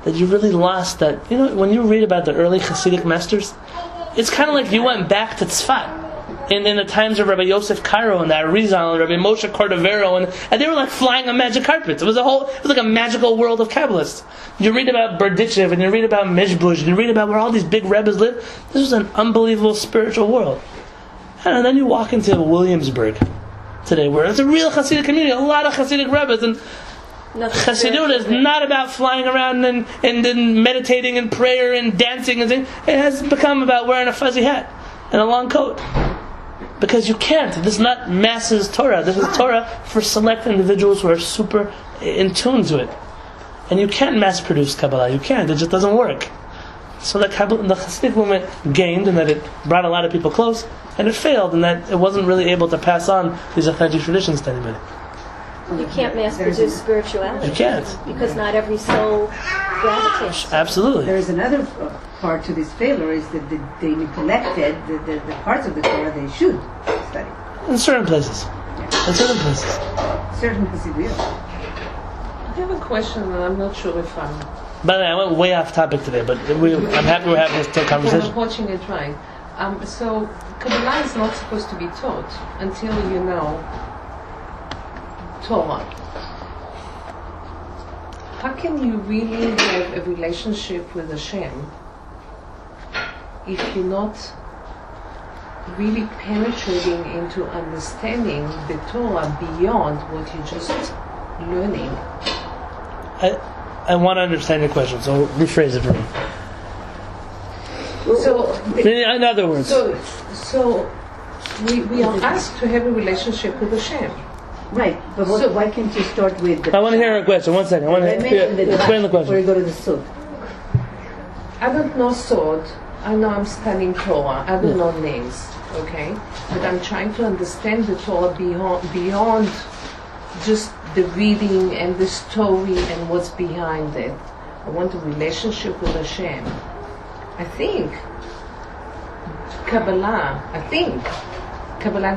A: that you really lost that... You know, when you read about the early Hasidic masters, it's kind of like you went back to Tzfat. In the times of Rabbi Yosef Karo and the Arizal and Rabbi Moshe Cordovero, and they were like flying on magic carpets. It was like a magical world of Kabbalists. You read about Berdichev and you read about Mishbush and you read about where all these big Rebbes live. This was an unbelievable spiritual world. And then you walk into Williamsburg today, where it's a real Hasidic community, a lot of Hasidic Rebbes, and Chassidut is not about flying around and meditating and prayer and dancing and things. It has become about wearing a fuzzy hat and a long coat. Because you can't. This is not masses Torah. This is Torah for select individuals who are super in tune to it. And you can't mass produce Kabbalah. You can't. It just doesn't work. So the Hasidic movement gained in that it brought a lot of people close, and it failed in that it wasn't really able to pass on these Achadi traditions to anybody.
E: You can't mass produce spirituality.
A: You can't.
E: Because not every soul gravitates.
A: Absolutely.
D: There is another part to this failure is that they neglected the parts of the Torah they should study.
A: In certain places. In certain places.
D: Certain Hasidiyot.
C: I have a question, and I'm not sure if I'm...
A: By the way, I went way off topic today, but I'm happy we're having this conversation.
C: I'm watching it right. So, Kabbalah is not supposed to be taught until you know Torah. How can you really have a relationship with Hashem if you're not really penetrating into understanding the Torah beyond what you're just learning?
A: I want to understand your question, so rephrase it for me.
C: So,
A: In other words.
C: So we are asked to have a relationship with Hashem.
D: Right, but why can't you start with the...
A: I want to hear a question. 1 second. I want to explain the
D: Before
A: question.
D: you go to the Sud.
C: I don't know Sod. I know I'm studying Torah. I don't know names. okay? But I'm trying to understand the Torah beyond just the reading and the story and what's behind it. I want a relationship with Hashem. I think Kabbalah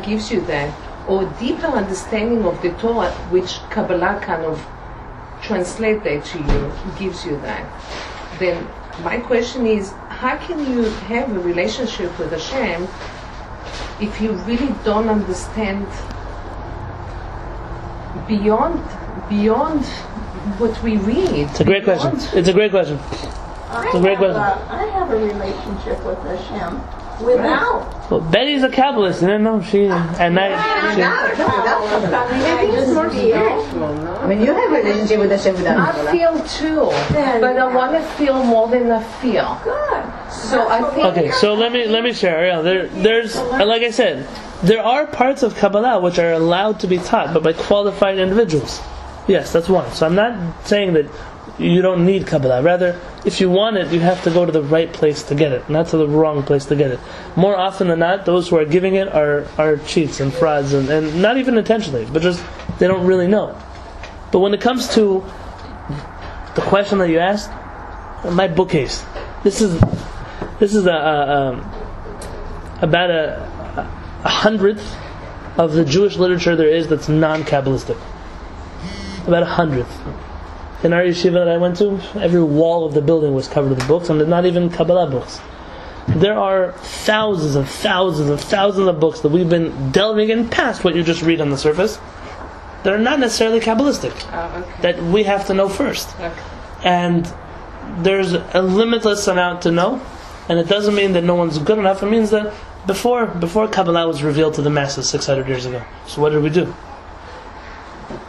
C: gives you that, or deeper understanding of the Torah, which Kabbalah kind of translate that to you, gives you that. Then my question is, how can you have a relationship with Hashem if you really don't understand beyond what we read?
A: It's a great question. It's a great question.
G: I have a relationship with Hashem without.
A: Well, Betty's a Kabbalist, you didn't know? She at night.
G: I think it's more spiritual, no?
D: I mean, you have a relationship with Hashem without
C: I feel too, but I want to feel more than I feel.
G: Good.
C: So I think.
A: Okay, so let me share. Yeah, there's like I said, there are parts of Kabbalah which are allowed to be taught, but by qualified individuals. Yes, that's one. So I'm not saying that you don't need Kabbalah. Rather, if you want it, you have to go to the right place to get it, not to the wrong place to get it. More often than not, those who are giving it are cheats and frauds, and not even intentionally, but just they don't really know. But when it comes to the question that you asked, my bookcase. This is about a hundredth of the Jewish literature there is that's non-Kabbalistic. About 100th. In our yeshiva that I went to, every wall of the building was covered with books, and they're not even Kabbalah books. There are thousands of books that we've been delving in past what you just read on the surface, that are not necessarily Kabbalistic, that we have to know first.
C: Okay.
A: And there's a limitless amount to know, and it doesn't mean that no one's good enough. It means that before Kabbalah was revealed to the masses 600 years ago. So what did we do?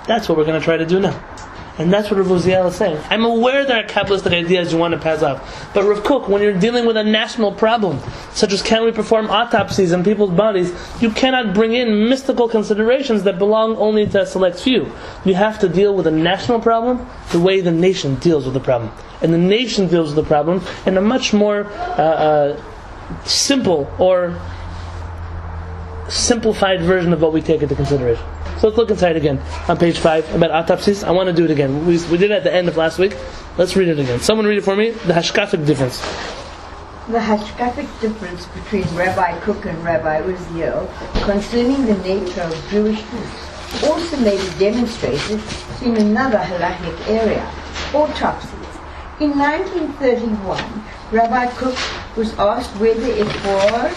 A: That's what we're going to try to do now. And that's what Rabbi Uziel is saying. I'm aware there are Kabbalistic ideas you want to pass off. But Rabbi Kook, when you're dealing with a national problem, such as can we perform autopsies on people's bodies, you cannot bring in mystical considerations that belong only to a select few. You have to deal with a national problem the way the nation deals with the problem. And the nation deals with the problem in a much more simple or simplified version of what we take into consideration. So let's look inside again on page 5 about autopsies. I want to do it again. We did it at the end of last week. Let's read it again. Someone read it for me. The hashkafic difference.
B: The hashkafic difference between Rabbi Kook and Rabbi Uziel concerning the nature of Jewish truth also may be demonstrated in another halachic area, autopsies. In 1931, Rabbi Kook was asked whether it was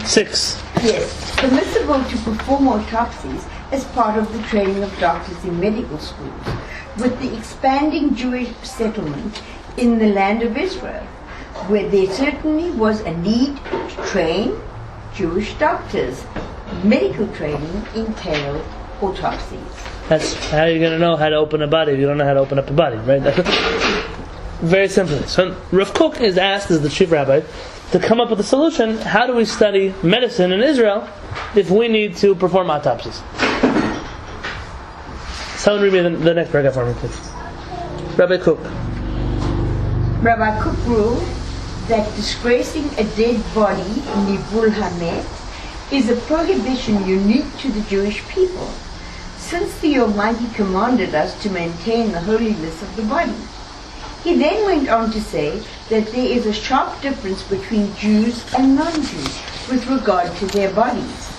A: 6.
B: Yes, permissible to perform autopsies as part of the training of doctors in medical schools, with the expanding Jewish settlement in the land of Israel, where there certainly was a need to train Jewish doctors. Medical training entailed autopsies.
A: That's how you're going to know how to open a body if you don't know how to open up a body, right? Very simply. So Rav Kook is asked as the chief rabbi to come up with a solution. How do we study medicine in Israel if we need to perform autopsies? Someone read me the next paragraph for me, please. Rabbi Kook.
B: Rabbi Kook ruled that disgracing a dead body, nibul hamet, is a prohibition unique to the Jewish people, since the Almighty commanded us to maintain the holiness of the body. He then went on to say that there is a sharp difference between Jews and non-Jews with regard to their bodies.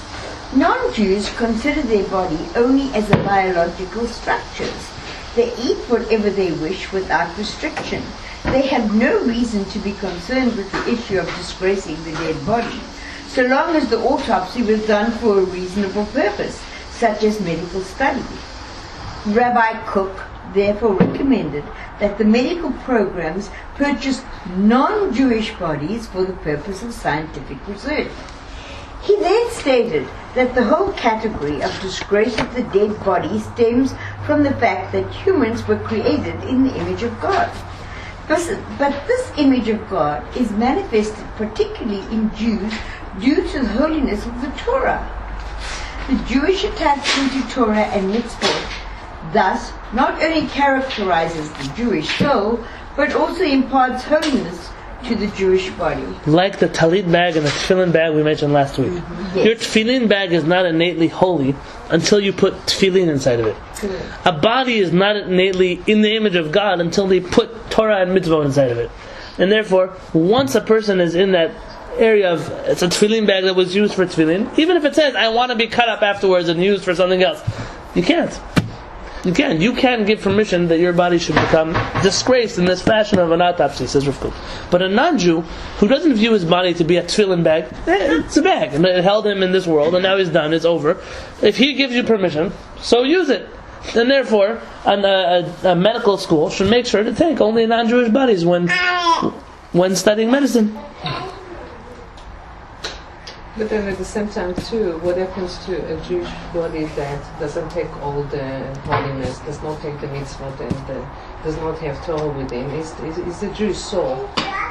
B: Non-Jews consider their body only as a biological structures. They eat whatever they wish without restriction. They have no reason to be concerned with the issue of disgracing the dead body, so long as the autopsy was done for a reasonable purpose, such as medical study. Rabbi Kook therefore recommended that the medical programs purchase non-Jewish bodies for the purpose of scientific research. He then stated that the whole category of disgrace of the dead body stems from the fact that humans were created in the image of God. But this image of God is manifested particularly in Jews due to the holiness of the Torah. The Jewish attachment to Torah and mitzvot thus not only characterizes the Jewish soul, but also imparts holiness to the Jewish body.
A: Like the talit bag and the tefillin bag we mentioned last week.
B: Yes.
A: Your tefillin bag is not innately holy until you put tefillin inside of it. A body is not innately in the image of God until they put Torah and mitzvah inside of it. And therefore, once a person is in that area of, it's a tefillin bag that was used for tefillin, even if it says, I want to be cut up afterwards and used for something else, you can't. You can't give permission that your body should become disgraced in this fashion of an autopsy, says Rabbi Kook. But a non-Jew who doesn't view his body to be a tefillin bag, it's a bag, and it held him in this world, and now he's done, it's over. If he gives you permission, so use it. And therefore, a medical school should make sure to take only non-Jewish bodies when studying medicine.
C: But then at the same time too, what happens to a Jewish body that doesn't take all the holiness, does not take the mitzvot, and does not have Torah within? Is a Jewish soul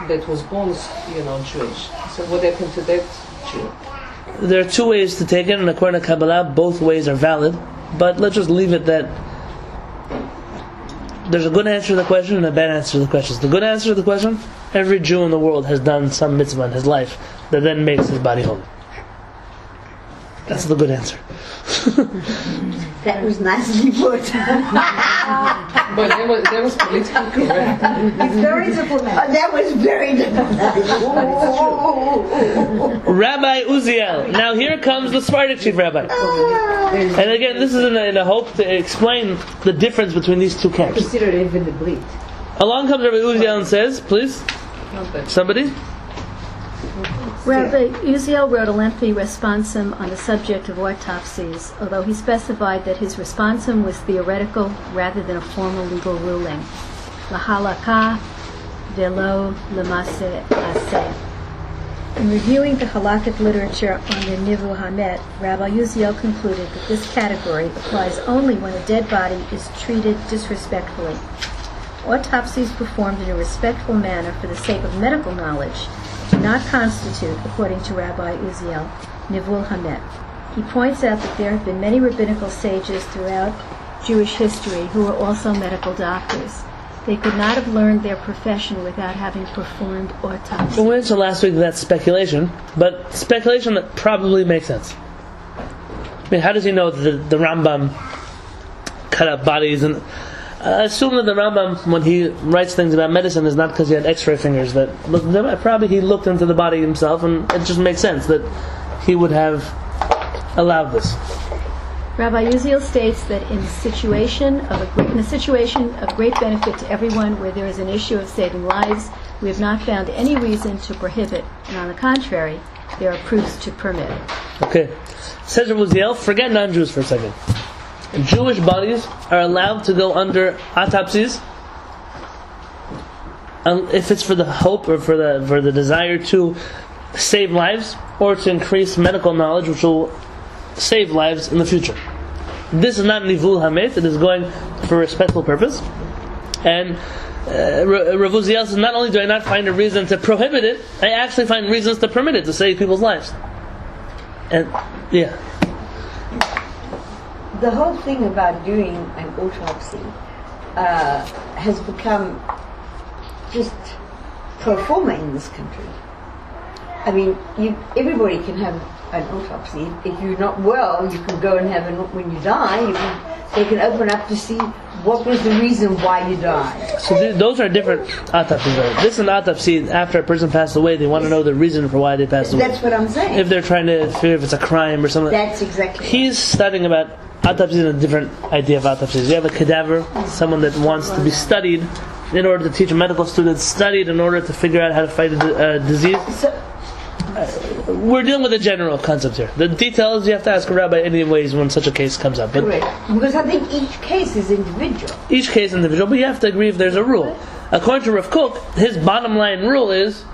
C: that was born, Jewish. So what happened to that Jew?
A: There are two ways to take it, and according to Kabbalah, both ways are valid. But let's just leave it that there's a good answer to the question and a bad answer to the question. The good answer to the question: every Jew in the world has done some mitzvah in his life that then makes his body holy. That's the good answer.
B: That was nicely put.
C: But that was politically correct.
D: It's very diplomatic.
B: That was very
A: Rabbi Uziel. Now here comes the Sephardic chief rabbi. And again, this is in a hope to explain the difference between these two camps.
D: Consider it even the bleed.
A: Along comes Rabbi Uziel and says, please, somebody.
E: Rabbi Uziel wrote a lengthy responsum on the subject of autopsies, although he specified that his responsum was theoretical rather than a formal legal ruling. La halakha velo lemase aseh. In reviewing the halakhic literature on the Nivu Hamet, Rabbi Uziel concluded that this category applies only when a dead body is treated disrespectfully. Autopsies performed in a respectful manner for the sake of medical knowledge do not constitute, according to Rabbi Uziel, Nivul Hamet. He points out that there have been many rabbinical sages throughout Jewish history who were also medical doctors. They could not have learned their profession without having performed autopsy.
A: We mentioned last week that's speculation, but speculation that probably makes sense. I mean, how does he know that the Rambam cut up bodies? And assume that the Rambam, when he writes things about medicine, is not because he had X-ray fingers. Probably he looked into the body himself, and it just makes sense that he would have allowed this.
E: Rabbi Uziel states that in a situation of great benefit to everyone, where there is an issue of saving lives, we have not found any reason to prohibit, and on the contrary, there are proofs to permit.
A: Okay, says Rabbi Uziel, forget non-Jews for a second. Jewish bodies are allowed to go under autopsies if it's for the hope or for the desire to save lives or to increase medical knowledge, which will save lives in the future. This is not nivul hamet; it is going for a respectful purpose. And Rav Uziel says, not only do I not find a reason to prohibit it, I actually find reasons to permit it, to save people's lives. And yeah.
B: The whole thing about doing an autopsy has become just pro forma in this country. I mean, everybody can have an autopsy. If you're not well, you can go and have when you die, they can open up to see what was the reason why you died.
A: So those are different autopsies. Right? This is an autopsy after a person passed away. They want to know the reason for why they passed away.
B: That's what I'm saying.
A: If they're trying to figure if it's a crime or something.
B: That's exactly.
A: He's studying about autopsies and a different idea of autopsies. You have a cadaver, someone that wants to be studied in order to teach a medical student, studied in order to figure out how to fight a disease. We're dealing with a general concept here. The details you have to ask a rabbi anyways when such a case comes up. But
B: correct. Because I think each case is individual.
A: Each case is individual, but you have to agree if there's a rule. According to Rav Kook, his bottom line rule is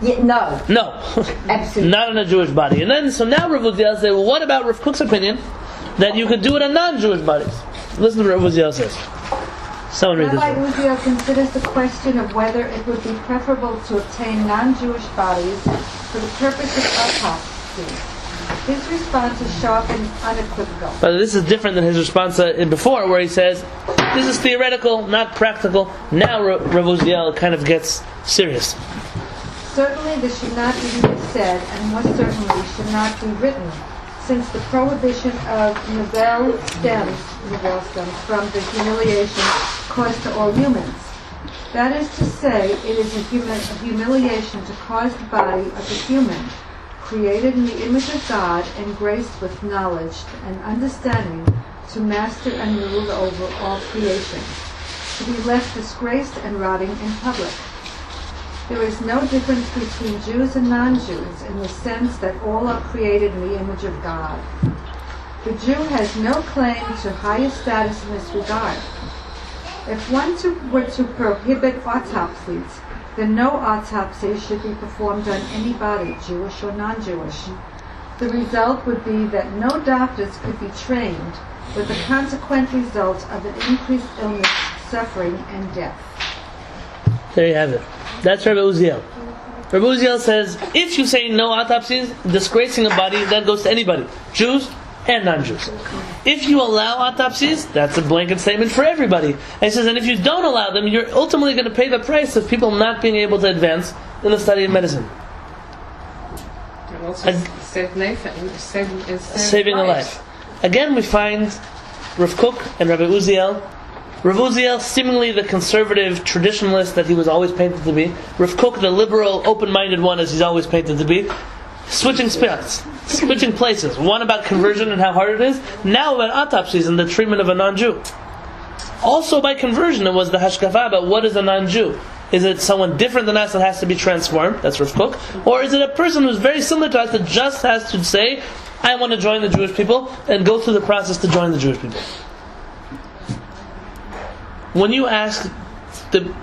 A: no.
B: Absolutely.
A: Not in a Jewish body. And then, so now Rav Uziel says, well, what about Rav Kook's opinion that you could do it on non-Jewish bodies? Listen to what Rav Uziel says. Someone read this
H: Rabbi
A: one.
H: Uziel considers the question of whether it would be preferable to obtain non-Jewish bodies for the purpose of autopsy. His response is sharp and unequivocal.
A: But this is different than his response before, where he says, this is theoretical, not practical. Now Rav Uziel kind of gets serious.
H: Certainly this should not be said, and more certainly should not be written, since the prohibition of Navel stems from the humiliation caused to all humans. That is to say, it is a humiliation to cause the body of the human, created in the image of God and graced with knowledge and understanding, to master and rule over all creation, to be left disgraced and rotting in public. There is no difference between Jews and non-Jews in the sense that all are created in the image of God. The Jew has no claim to higher status in this regard. If one were to prohibit autopsies, then no autopsy should be performed on any body, Jewish or non-Jewish. The result would be that no doctors could be trained, with the consequent result of an increased illness, suffering, and death.
A: There you have it. That's Rabbi Uziel. Rabbi Uziel says, if you say no autopsies, disgracing a body, that goes to anybody, Jews and non-Jews. If you allow autopsies, that's a blanket statement for everybody. And he says, and if you don't allow them, you're ultimately going to pay the price of people not being able to advance in the study of medicine.
C: And also
A: saving a life. Again, we find Rav Kook and Rabbi Uziel. Rav Uziel, seemingly the conservative traditionalist that he was always painted to be. Rav Kook, the liberal, open-minded one as he's always painted to be. Switching spots, switching places. One about conversion and how hard it is. Now about autopsies and the treatment of a non-Jew. Also by conversion, it was the hashkafa about what is a non-Jew. Is it someone different than us that has to be transformed? That's Rav Kook. Or is it a person who's very similar to us that just has to say, I want to join the Jewish people, and go through the process to join the Jewish people? When you ask the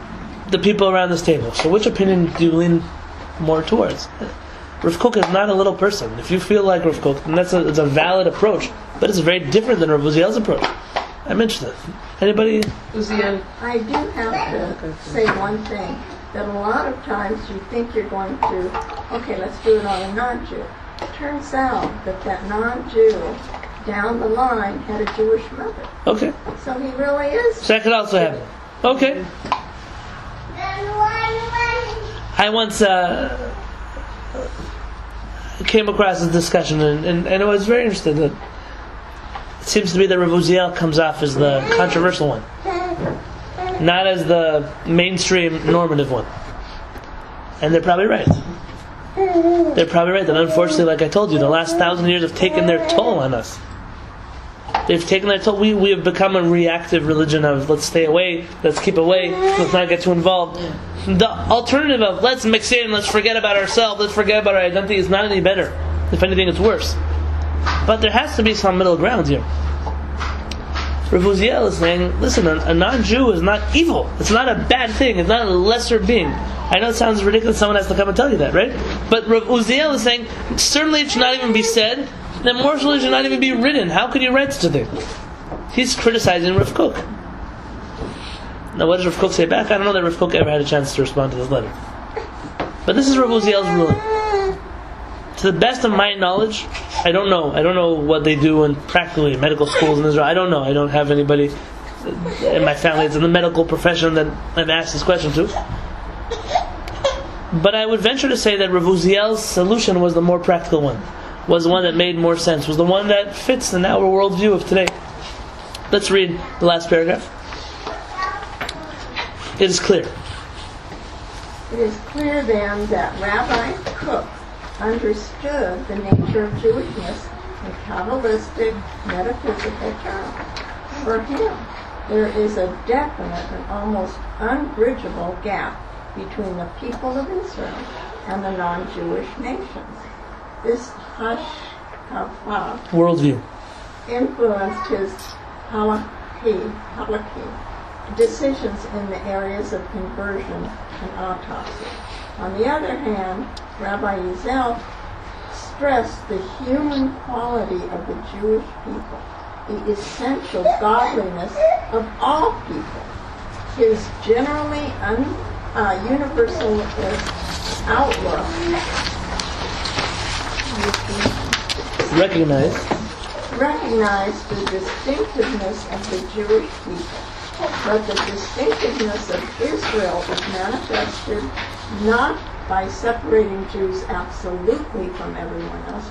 A: people around this table, so which opinion do you lean more towards? Rav Kook is not a little person. If you feel like Rav Kook, then it's a valid approach, but it's very different than Rav Uziel's approach. I'm interested. Anybody?
C: Uziel.
G: I do have to say one thing, that a lot of times you think you're going to, okay, let's do it on a non-Jew. It turns out that non-Jew down the line had a Jewish mother.
A: Okay.
G: So he really is.
A: So that could also happen. Okay. I once came across this discussion and I was very interested that it seems to be that Rabbi Uziel comes off as the controversial one, not as the mainstream normative one. And they're probably right. They're probably right that unfortunately, like I told you, the last 1,000 years have taken their toll on us. They've taken their toll. We have become a reactive religion of let's stay away, let's keep away, let's not get too involved. The alternative of let's mix in, let's forget about ourselves, let's forget about our identity is not any better. If anything, it's worse. But there has to be some middle ground here. Rav Uziel is saying, listen, a non-Jew is not evil. It's not a bad thing. It's not a lesser being. I know it sounds ridiculous. Someone has to come and tell you that, right? But Rav Uziel is saying, certainly it should not even be said, and more so it should not even be written. How could you write such a thing? He's criticizing Rav Kook. Now what does Rav Kook say back? I don't know that Rav Kook ever had a chance to respond to this letter. But this is Rav Uziel's ruling. To the best of my knowledge, I don't know what they do in practically medical schools in Israel. I don't know. I don't have anybody in my family that's in the medical profession that I've asked this question to. But I would venture to say that Rav Uziel's solution was the more practical one, was the one that made more sense, was the one that fits in our worldview of today. Let's read the last paragraph. It is clear.
G: It is clear then that Rabbi Kook understood the nature of Jewishness in Kabbalistic metaphysical terms. For him, there is a definite and almost unbridgeable gap between the people of Israel and the non-Jewish nations. This hashkafa
A: Worldview
G: influenced his halakhi decisions in the areas of conversion and autopsy. On the other hand, Rabbi Uziel stressed the human quality of the Jewish people, the essential godliness of all people. His generally universalist outlook recognized the distinctiveness of the Jewish people, but the distinctiveness of Israel is manifested not by separating Jews absolutely from everyone else.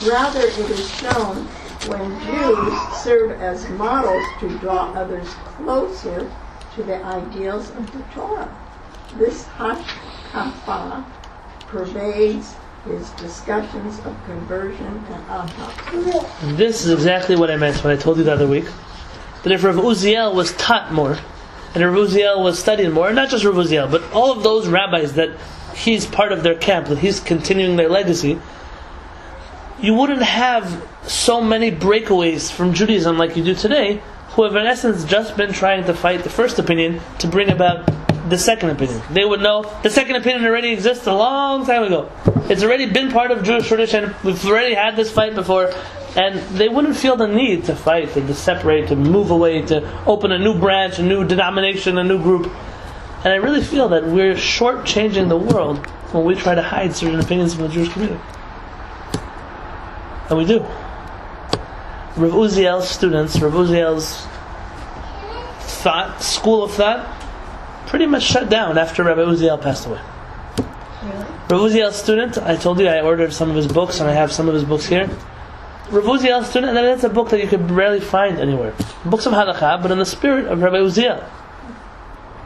G: Rather, it is shown when Jews serve as models to draw others closer to the ideals of the Torah. This hashkafa pervades his discussions of conversion and autopsy.
A: This is exactly what I meant when I told you the other week. That if Rabbi Uziel was taught more, and Rabbi Uziel was studying more, and not just Rabbi Uziel, but all of those rabbis that he's part of their camp, that he's continuing their legacy, you wouldn't have so many breakaways from Judaism like you do today, who have in essence just been trying to fight the first opinion to bring about the second opinion. They would know the second opinion already exists a long time ago. It's already been part of Jewish tradition. We've already had this fight before, and they wouldn't feel the need to fight, to separate, to move away, to open a new branch, a new denomination, a new group. And I really feel that we're shortchanging the world when we try to hide certain opinions from the Jewish community. And we do. Rav Uziel's students, Rav Uziel's school of thought, pretty much shut down after Rabbi Uziel passed away.
E: Really?
A: Rav Uziel's student, I told you I ordered some of his books, and I have some of his books here. Rav Uziel's student, and that's a book that you could rarely find anywhere. Books of halakha, but in the spirit of Rabbi Uziel.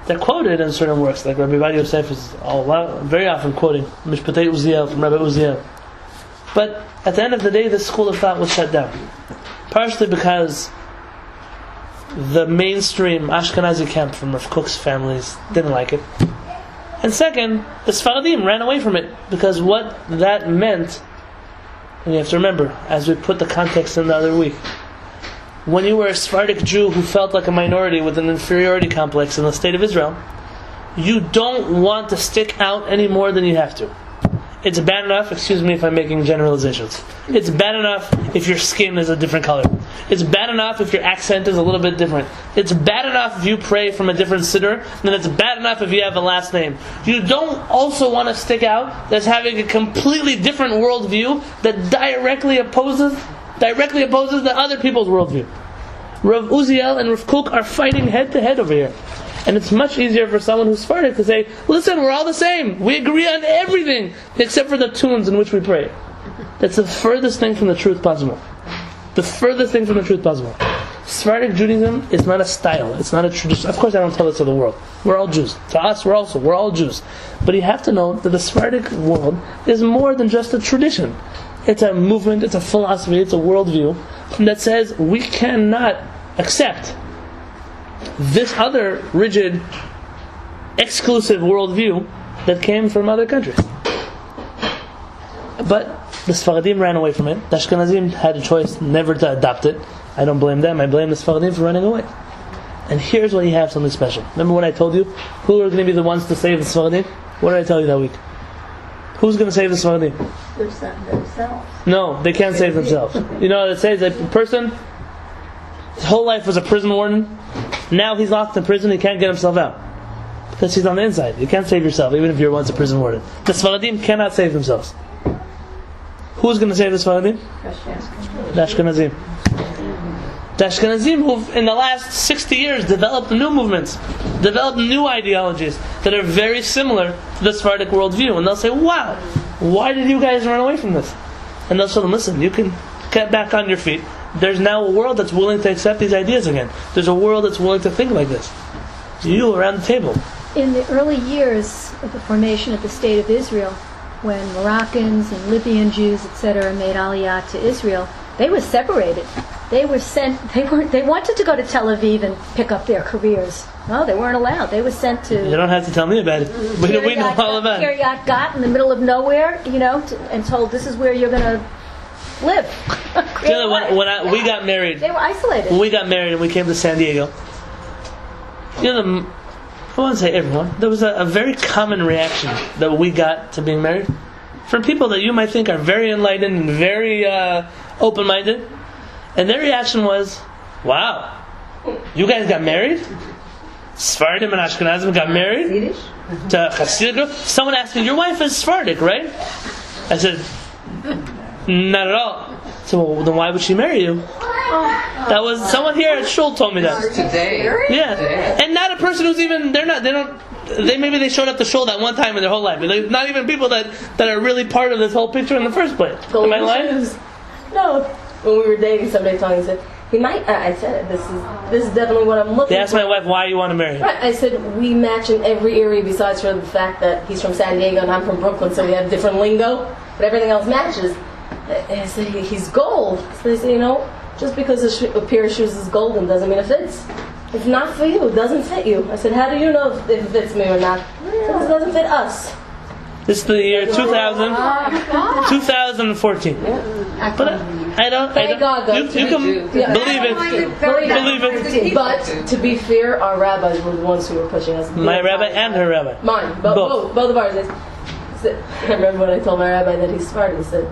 A: They're quoted in certain works, like Rabbi Yosef is very often quoting Mishpatei Uziel from Rabbi Uziel. But at the end of the day, this school of thought was shut down. Partially because the mainstream Ashkenazi camp from Rav Kook's families didn't like it. And second, the Sfaradim ran away from it, because what that meant, and you have to remember, as we put the context in the other week, when you were a Sephardic Jew who felt like a minority with an inferiority complex in the state of Israel, you don't want to stick out any more than you have to. It's bad enough, excuse me if I'm making generalizations, it's bad enough if your skin is a different color. It's bad enough if your accent is a little bit different. It's bad enough if you pray from a different siddur, and it's bad enough if you have a last name. You don't also want to stick out as having a completely different worldview that directly opposes the other people's worldview. Rav Uziel and Rav Kook are fighting head to head over here. And it's much easier for someone who's Sephardic to say, listen, we're all the same. We agree on everything except for the tunes in which we pray. That's the furthest thing from the truth possible. The furthest thing from the truth possible. Sephardic Judaism is not a style. It's not a tradition. Of course I don't tell this to the world. We're all Jews. To us, we're all Jews. But you have to know that the Sephardic world is more than just a tradition. It's a movement, it's a philosophy, it's a worldview that says we cannot accept this other rigid, exclusive worldview that came from other countries. But the Sfaradim ran away from it. The Ashkenazim had a choice never to adopt it. I don't blame them. I blame the Sfaradim for running away. And here's why you have something special. Remember when I told you who are going to be the ones to save the Sfaradim? What did I tell you that week? Who's going to save the Sfaradim?
G: Themselves.
A: No, they can't save themselves. You know, it says that a person, his whole life was a prison warden. Now he's locked in prison, he can't get himself out. Because he's on the inside. You can't save yourself, even if you're once a prison warden. The Sfaradim cannot save themselves. Who's going to save the Sfaradim? The Ashkenazim. The Ashkenazim who in the last 60 years developed new movements, developed new ideologies that are very similar to the Sephardic worldview. And they'll say, wow, why did you guys run away from this? And they'll tell them, listen, you can get back on your feet. There's now a world that's willing to accept these ideas again. There's a world that's willing to think like this. You around the table.
E: In the early years of the formation of the State of Israel, when Moroccans and Libyan Jews, etc., made Aliyah to Israel, they were separated. They were sent. They wanted to go to Tel Aviv and pick up their careers. No, they weren't allowed. They were sent to.
A: You don't have to tell me about it. We know all about it.
E: Kehillat Gat in the middle of nowhere, and told this is where you're going to live.
A: When we got married,
E: they were isolated.
A: When we got married and we came to San Diego, I won't say everyone, there was a very common reaction that we got to being married from people that you might think are very enlightened and very open-minded, and their reaction was, wow, you guys got married? Sephardim and Ashkenazim got married? To Hasidic group? Someone asked me, your wife is Sephardic, right? I said, not at all. So well, then why would she marry you? That was someone here at Shul told me that.
C: Today.
A: Yeah. And not a person person who's even maybe they showed up to shul that one time in their whole life. They're not even people that are really part of this whole picture in the first place. Am I lying?
I: No. When we were dating, somebody told me, he said, he might. I said, this is definitely what I'm looking for.
A: They asked my wife, why you want to marry him?
I: Right. I said, we match in every area besides for the fact that he's from San Diego and I'm from Brooklyn, so we have different lingo, but everything else matches. I said, he's gold. So they said, just because a pair of shoes is golden doesn't mean it fits. It's not for you. It doesn't fit you. I said, how do you know if it fits me or not? Because it doesn't fit us.
A: This is the year 2014. But I don't. You can believe it. Believe it.
I: But to be fair, our rabbis were the ones who were pushing us.
A: My rabbi and her rabbi.
I: Mine. Both of ours. I remember when I told my rabbi that he's Sephardi. He said,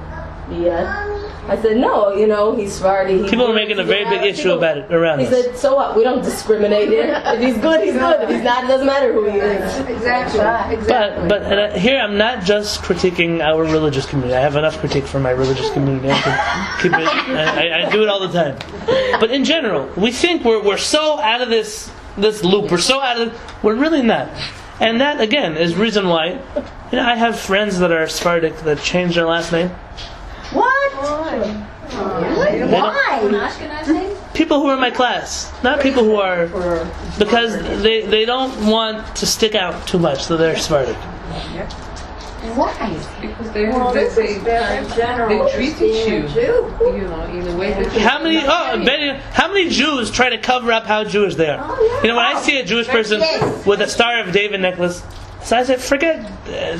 I: yeah. I said, no, he's Sephardi.
A: People are making a very big issue about it around us.
I: He said, so what? We don't discriminate here. If he's good, he's good. If he's not, it doesn't matter who he is.
H: Exactly.
A: But here I'm not just critiquing our religious community. I have enough critique for my religious community. I can keep it. I do it all the time. But in general, we think we're so out of this loop. We're so out of it. We're really not. And that again is reason why. I have friends that are Sephardic that change their last name.
B: What? Why?
A: People who are in my class, not people who are, because they don't want to stick out too much, so they're Sephardic.
B: Why?
C: Because they treated you, in a way that
A: how many Jews try to cover up how Jewish they are? When I see a Jewish person with a Star of David necklace, so I said, forget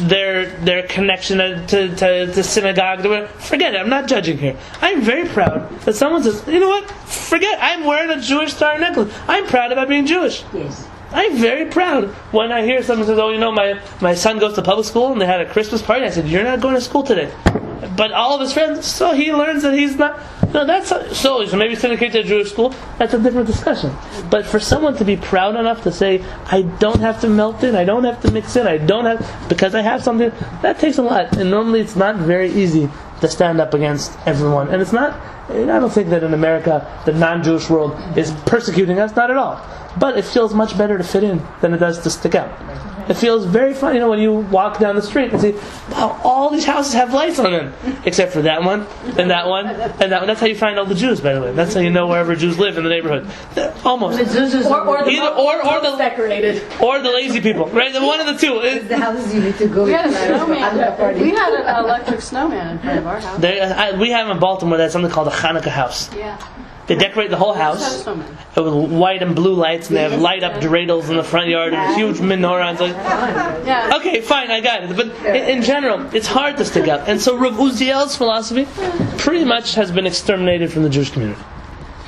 A: their connection to synagogue. Forget it. I'm not judging here. I'm very proud that someone says, you know what? Forget. I'm wearing a Jewish star necklace. I'm proud about being Jewish.
B: Yes.
A: I'm very proud when I hear someone says, my son goes to public school and they had a Christmas party. I said, you're not going to school today. But all of his friends, so he learns that he's not. No, so maybe syndicate to a Jewish school. That's a different discussion. But for someone to be proud enough to say, I don't have to melt in, I don't have to mix in, because I have something, that takes a lot. And normally it's not very easy to stand up against everyone. And it's not. I don't think that in America the non-Jewish world is persecuting us, not at all. But it feels much better to fit in than it does to stick out. It feels very fun, when you walk down the street and see, wow, all these houses have lights on them, except for that one, and that one, and that one. That's how you find all the Jews, by the way. That's how you know wherever Jews live in the neighborhood. Almost.
I: Or the decorated.
A: Or the lazy people, right? One of the two.
D: It's the houses you need to go.
J: We had a snowman. We had an electric snowman in front of our house.
A: We have in Baltimore, that's something called a Hanukkah house.
J: Yeah.
A: They decorate the whole house with white and blue lights, and they have light-up dreidels in the front yard and a huge menorah.
J: Yeah.
A: Okay, fine, I got it. But in general, it's hard to stick out. And so Rabbi Uziel's philosophy pretty much has been exterminated from the Jewish community.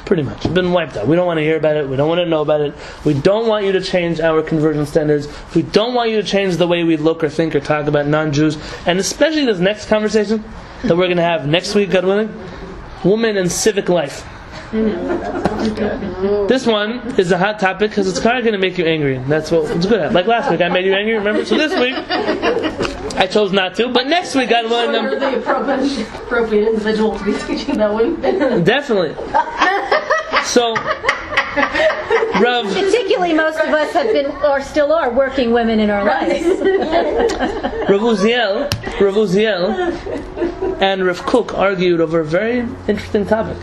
A: Pretty much. It's been wiped out. We don't want to hear about it. We don't want to know about it. We don't want you to change our conversion standards. We don't want you to change the way we look or think or talk about non-Jews. And especially this next conversation that we're going to have next week, God willing, women and civic life. This one is a hot topic because it's kind of going to make you angry. That's what it's good at. Like last week, I made you angry. Remember? So this week, I chose not to. But next week, God willing,
I: you're the appropriate individual to be teaching that one.
A: Definitely. So, Rav.
E: Particularly, most of us have been, or still are, working women in our lives.
A: Rabbi Uziel and Rabbi Kook argued over a very interesting topic.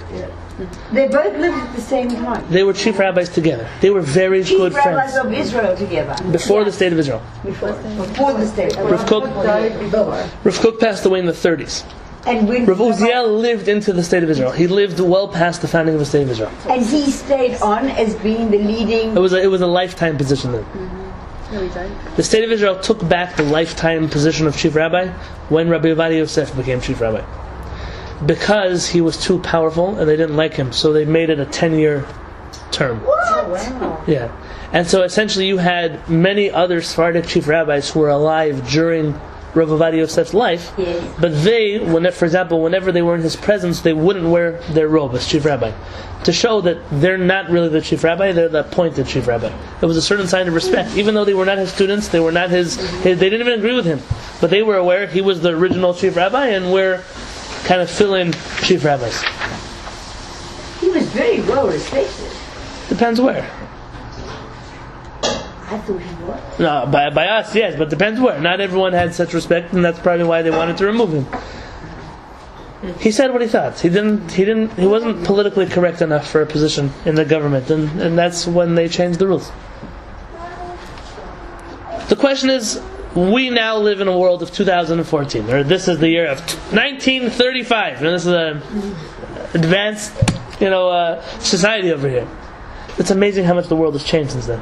B: They both lived at the same time.
A: They were chief rabbis together. They were very good friends.
B: Chief rabbis of Israel together.
A: Before the state of Israel.
B: Before the state.
A: Rav Kook passed away in the 30s.
B: And when
A: Rav Uziel lived into the state of Israel. He lived well past the founding of the state of Israel.
B: And he stayed on as being the leading.
A: It was a lifetime position then. The state of Israel took back the lifetime position of chief rabbi when Rabbi Yosef became chief rabbi. Because he was too powerful and they didn't like him, so they made it a 10-year term.
B: What? Oh, wow.
A: Yeah. And so essentially you had many other Sephardic chief rabbis who were alive during Rabbi Yosef's life,
B: yes.
A: But they, for example, whenever they were in his presence, they wouldn't wear their robe as chief rabbi, to show that they're not really the chief rabbi, they're the appointed chief rabbi. It was a certain sign of respect, even though they were not his students, they were not his they didn't even agree with him, but they were aware he was the original chief rabbi, and we're kind of fill-in chief rabbis.
B: He was very well respected.
A: Depends where.
B: I thought he was.
A: No, by us, yes, but depends where. Not everyone had such respect, and that's probably why they wanted to remove him. He said what he thought. He wasn't politically correct enough for a position in the government, and that's when they changed the rules. The question is, we now live in a world of 2014, or this is the year of 1935, and this is an advanced, society over here. It's amazing how much the world has changed since then.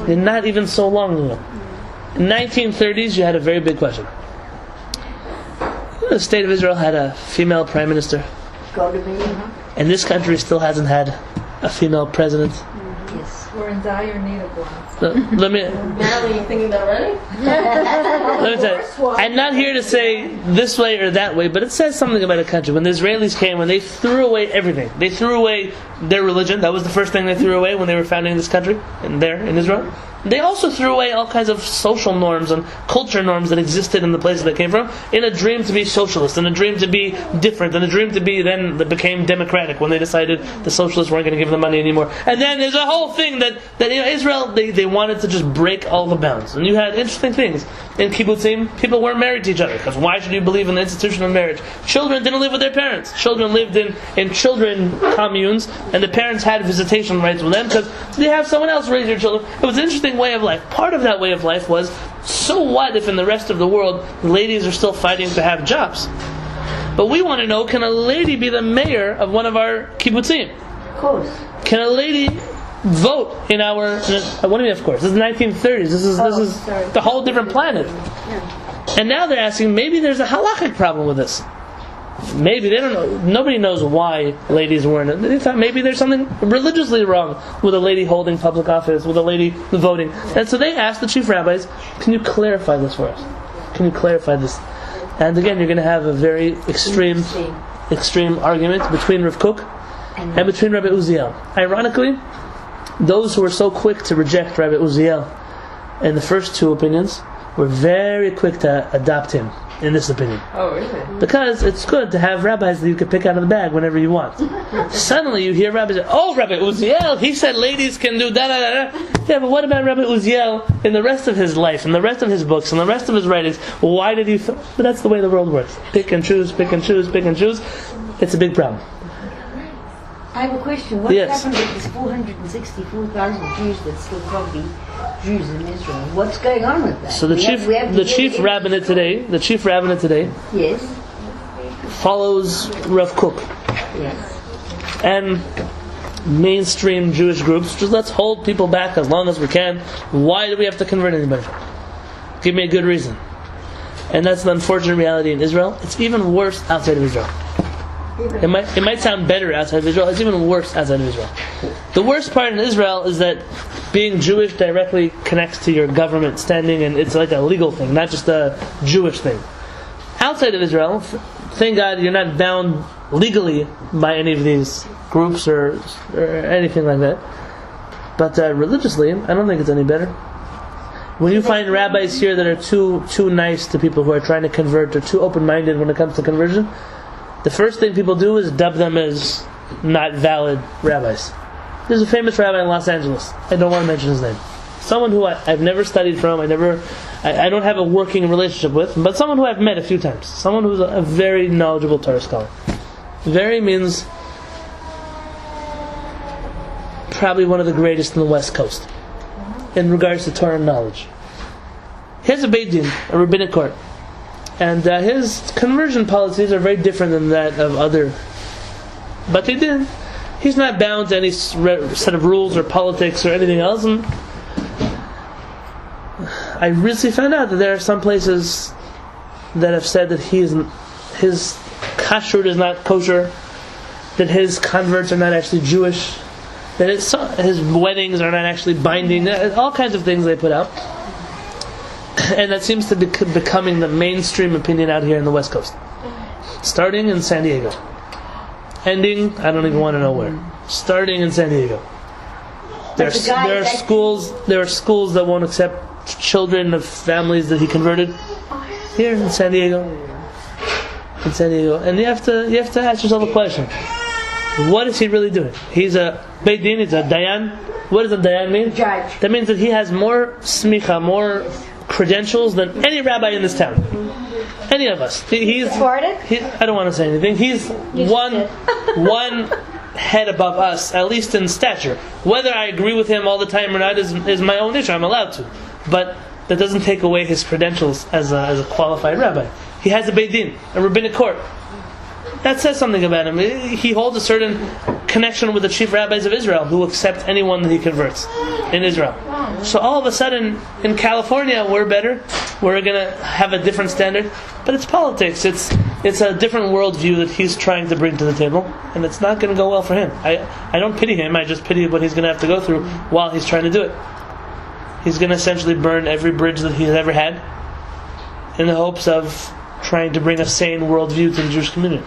A: And not even so long ago. In the 1930s, you had a very big question. The state of Israel had a female prime minister, and this country still hasn't had a female president.
H: Yes, we're in dire need of one.
A: Let me.
I: Now you're thinking about running?
A: Let me tell you, I'm not here to say this way or that way, but it says something about a country. When the Israelis came, when they threw away everything, they threw away their religion. That was the first thing they threw away when they were founding this country, in Israel. They also threw away all kinds of social norms and culture norms that existed in the places they came from, in a dream to be socialist, in a dream to be different, in a dream to be then that became democratic when they decided the socialists weren't going to give them money anymore. And then there's a whole thing that Israel, they wanted to just break all the bounds. And you had interesting things. In kibbutzim, people weren't married to each other, because why should you believe in the institution of marriage? Children didn't live with their parents. Children lived in children communes, and the parents had visitation rights with them, because they have someone else raise your children. It was an interesting way of life. Part of that way of life was, so what if in the rest of the world ladies are still fighting to have jobs? But we want to know, can a lady be the mayor of one of our kibbutzim?
B: Of course.
A: Can a lady vote in our... What do you mean, of course? This is the 1930s. This is the whole different planet. And now they're asking, maybe there's a halakhic problem with this. Maybe, they don't know. Nobody knows why ladies weren't. They thought maybe there's something religiously wrong with a lady holding public office, with a lady voting. And so they asked the chief rabbis, can you clarify this for us? Can you clarify this? And again, you're going to have a very extreme argument between Rabbi Kook and between Rabbi Uziel. Ironically, those who were so quick to reject Rabbi Uziel in the first two opinions were very quick to adopt him in this opinion.
C: Oh, really?
A: Because it's good to have rabbis that you can pick out of the bag whenever you want. Suddenly you hear rabbis say, oh, Rabbi Uziel, he said ladies can do da-da-da-da. Yeah, but what about Rabbi Uziel in the rest of his life, in the rest of his books, in the rest of his writings? Why did he... But that's the way the world works. Pick and choose, pick and choose, pick and choose. It's a big problem.
B: I have a question. What happened with these 464,000 Jews that still can't be Jews in Israel? What's going on with that?
A: So the chief rabbinate today,
B: yes,
A: follows Rav Kook.
B: Yes.
A: And mainstream Jewish groups, just let's hold people back as long as we can. Why do we have to convert anybody? Give me a good reason. And that's the unfortunate reality in Israel. It's even worse outside of Israel. It might sound better outside of Israel. It's even worse outside of Israel. The worst part in Israel is that being Jewish directly connects to your government standing, and it's like a legal thing, not just a Jewish thing. Outside of Israel, thank God you're not bound legally by any of these groups or anything like that. But religiously, I don't think it's any better. When you find rabbis here that are too nice to people who are trying to convert, or too open-minded when it comes to conversion, the first thing people do is dub them as not valid rabbis. There's a famous rabbi in Los Angeles. I don't want to mention his name. Someone who I've never studied from, I don't have a working relationship with, but someone who I've met a few times. Someone who's a very knowledgeable Torah scholar. Very means probably one of the greatest in the West Coast in regards to Torah knowledge. He has a Beit Din, a rabbinic court. And his conversion policies are very different than that of other. But he's not bound to any set of rules or politics or anything else. And I recently found out that there are some places that have said that his kashrut is not kosher, that his converts are not actually Jewish, that his weddings are not actually binding, all kinds of things they put out. And that seems to be becoming the mainstream opinion out here in the West Coast. Starting in San Diego. Ending, I don't even want to know where. Starting in San Diego. There are schools that won't accept children of families that he converted. Here in San Diego. And you have to ask yourself a question. what is he really doing? He's a Beit Din, he's a Dayan. What does a Dayan mean?
B: Judge.
A: That means that he has more smicha, more credentials than any rabbi in this town. Any of us. I don't want to say anything. He's one head above us, at least in stature. Whether I agree with him all the time or not is my own issue. I'm allowed to. But that doesn't take away his credentials as a qualified rabbi. He has a Beit Din, a rabbinic court. That says something about him. He holds a certain connection with the chief rabbis of Israel who accept anyone that he converts in Israel. So all of a sudden, in California, we're better. We're going to have a different standard. But it's politics. It's a different worldview that he's trying to bring to the table. And it's not going to go well for him. I don't pity him. I just pity what he's going to have to go through while he's trying to do it. He's going to essentially burn every bridge that he's ever had in the hopes of trying to bring a sane worldview to the Jewish community.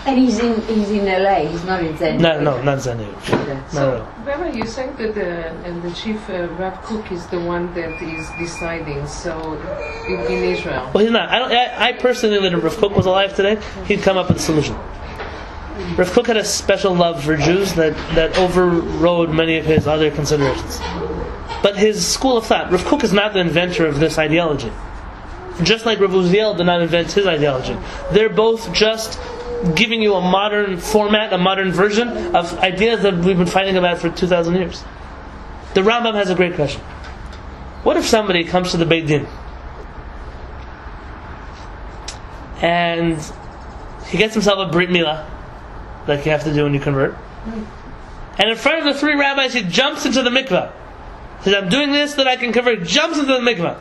B: And he's in LA. He's not in San Diego.
A: No, not San Diego.
C: So, Rabbi, you saying that the chief Rabbi Kook is the one that is deciding. So, in Israel.
A: Well, he's not. I personally think that if Rav Kook was alive today, he'd come up with a solution. Rav Kook had a special love for Jews that overrode many of his other considerations. But his school of thought, Rav Kook is not the inventor of this ideology. Just like Rabbi Uziel did not invent his ideology. They're both just giving you a modern format, a modern version of ideas that we've been fighting about for 2,000 years. The Rambam has a great question. What if somebody comes to the Beit Din and he gets himself a Brit Milah, like you have to do when you convert, and in front of the three rabbis he jumps into the mikvah. He says, I'm doing this that I can convert. Jumps into the mikvah.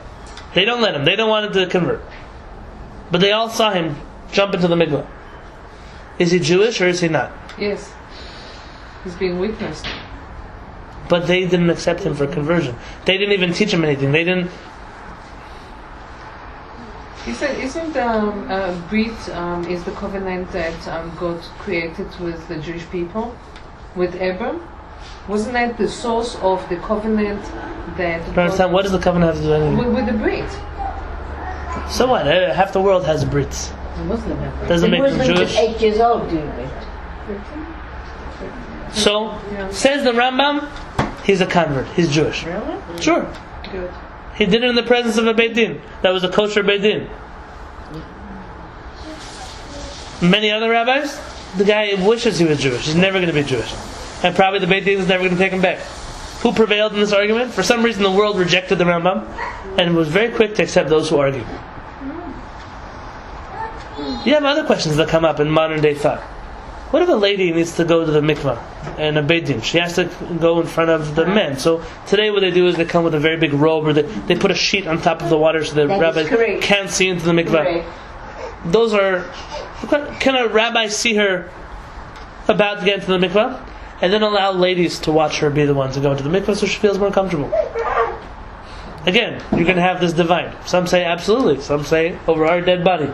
A: They don't let him. They don't want him to convert. But they all saw him jump into the mikvah. Is he Jewish or is he not?
C: Yes. He's being witnessed.
A: But they didn't accept him for conversion. They didn't even teach him anything. They didn't...
C: He said, isn't Brit is the covenant that God created with the Jewish people? With Abraham? Wasn't that the source of the covenant that... I don't
A: understand. What does the covenant have to do with anything?
C: With the Brit.
A: So what? Half the world has Brits.
B: Muslim have
A: Doesn't make them Jewish.
B: 8 years old do it.
A: So, says the Rambam, he's a convert. He's Jewish.
B: Really?
A: Sure.
C: Good.
A: He did it in the presence of a Beit Din. That was a kosher Beit Din. Many other rabbis, the guy wishes he was Jewish. He's never going to be Jewish. And probably the Beit Din is never going to take him back. Who prevailed in this argument? For some reason the world rejected the Rambam and was very quick to accept those who argue. You have other questions that come up in modern day thought. What if a lady needs to go to the mikvah and a Beit Din? She has to go in front of the men. So today what they do is they come with a very big robe, or they put a sheet on top of the water so the rabbi can't see into the mikvah. Those are... Can a rabbi see her about to get into the mikvah and then allow ladies to watch her be the ones to go into the mikvah so she feels more comfortable? Again, you're going to have this divide. Some say absolutely. Some say over our dead body.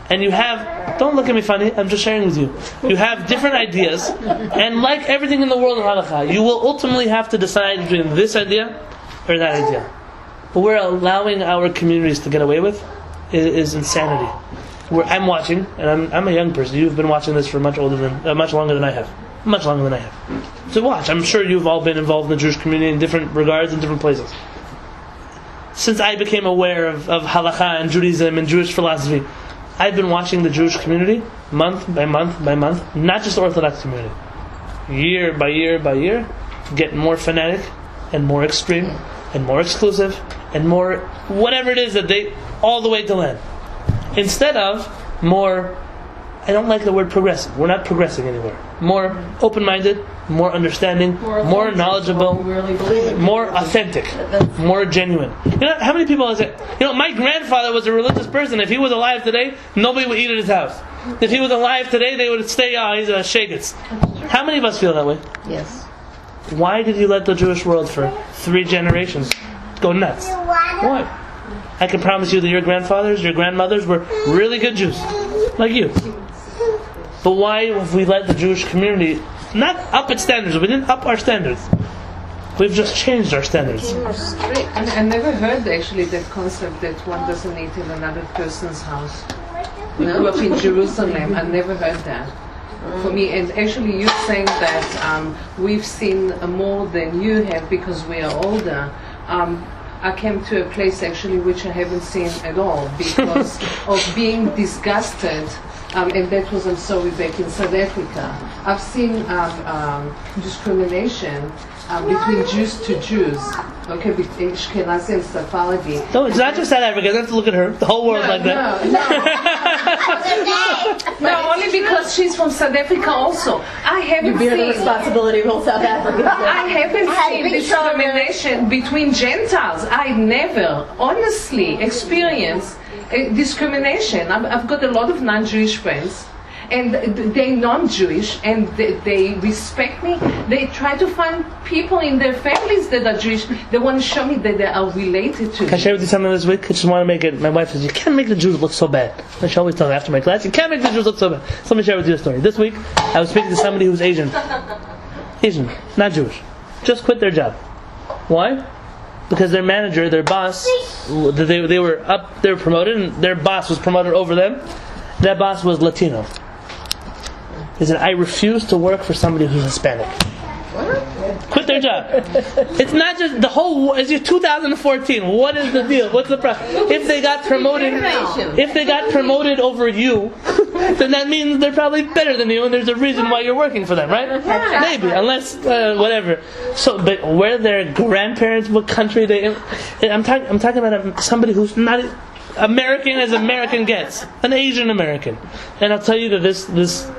A: And you have, don't look at me funny, I'm just sharing with you. You have different ideas, and like everything in the world of halakha, you will ultimately have to decide between this idea or that idea. What we're allowing our communities to get away with is insanity. I'm watching, and I'm a young person. You've been watching this for much longer than I have. Much longer than I have. So watch. I'm sure you've all been involved in the Jewish community in different regards in different places. Since I became aware of halakha and Judaism and Jewish philosophy, I've been watching the Jewish community month by month by month, not just the Orthodox community, year by year by year, get more fanatic and more extreme and more exclusive and more whatever it is that they, all the way to land. Instead of more, I don't like the word progressive. We're not progressing anywhere. More open-minded, more understanding, more knowledgeable, more authentic, more genuine. You know how many people is it? You know, my grandfather was a religious person. If he was alive today, nobody would eat at his house. If he was alive today, they would say, "Oh, he's a shegitz." How many of us feel that way?
B: Yes.
A: Why did you let the Jewish world for 3 generations go nuts? Why? I can promise you that your grandfathers, your grandmothers were really good Jews, like you. But why have we let the Jewish community not up its standards? We didn't up our standards. We've just changed our standards.
C: I never heard actually that concept that one doesn't eat in another person's house. We grew up in Jerusalem. I never heard that. for me. And actually, you're saying that we've seen more than you have because we are older. I came to a place actually which I haven't seen at all because of being disgusted, and that was, I'm sorry, back in South Africa. I've seen discrimination between Jews to Jews, okay, between Ashkenazi and Sephardi.
A: No, it's not just South Africa. You have to look at her. The whole world's like that.
C: No, only because she's from South Africa also. I haven't
I: You bear the
C: seen
I: responsibility of all South Africa.
C: I haven't seen discrimination between Gentiles. I never, honestly, experienced discrimination. I've got a lot of non-Jewish friends, and they're non-Jewish, and they respect me. They try to find people in their families that are Jewish. They want to show me that they are related to me.
A: Can I share with you something this week? I just want to make it. My wife says, you can't make the Jews look so bad. And she always tells me after my class, you can't make the Jews look so bad. So let me share with you a story. This week, I was speaking to somebody who's Asian, not Jewish. Just quit their job. Why? Because their manager, their boss, they were promoted, and their boss was promoted over them. That boss was Latino. He said, I refuse to work for somebody who's Hispanic. Quit their job. It's not just the whole. It's just 2014. What is the deal? What's the problem? If they got promoted over you, then that means they're probably better than you, and there's a reason why you're working for them, right? Maybe, unless whatever. So, but where their grandparents, what country they? I'm talking about somebody who's not American as American gets, an Asian American, and I'll tell you that this.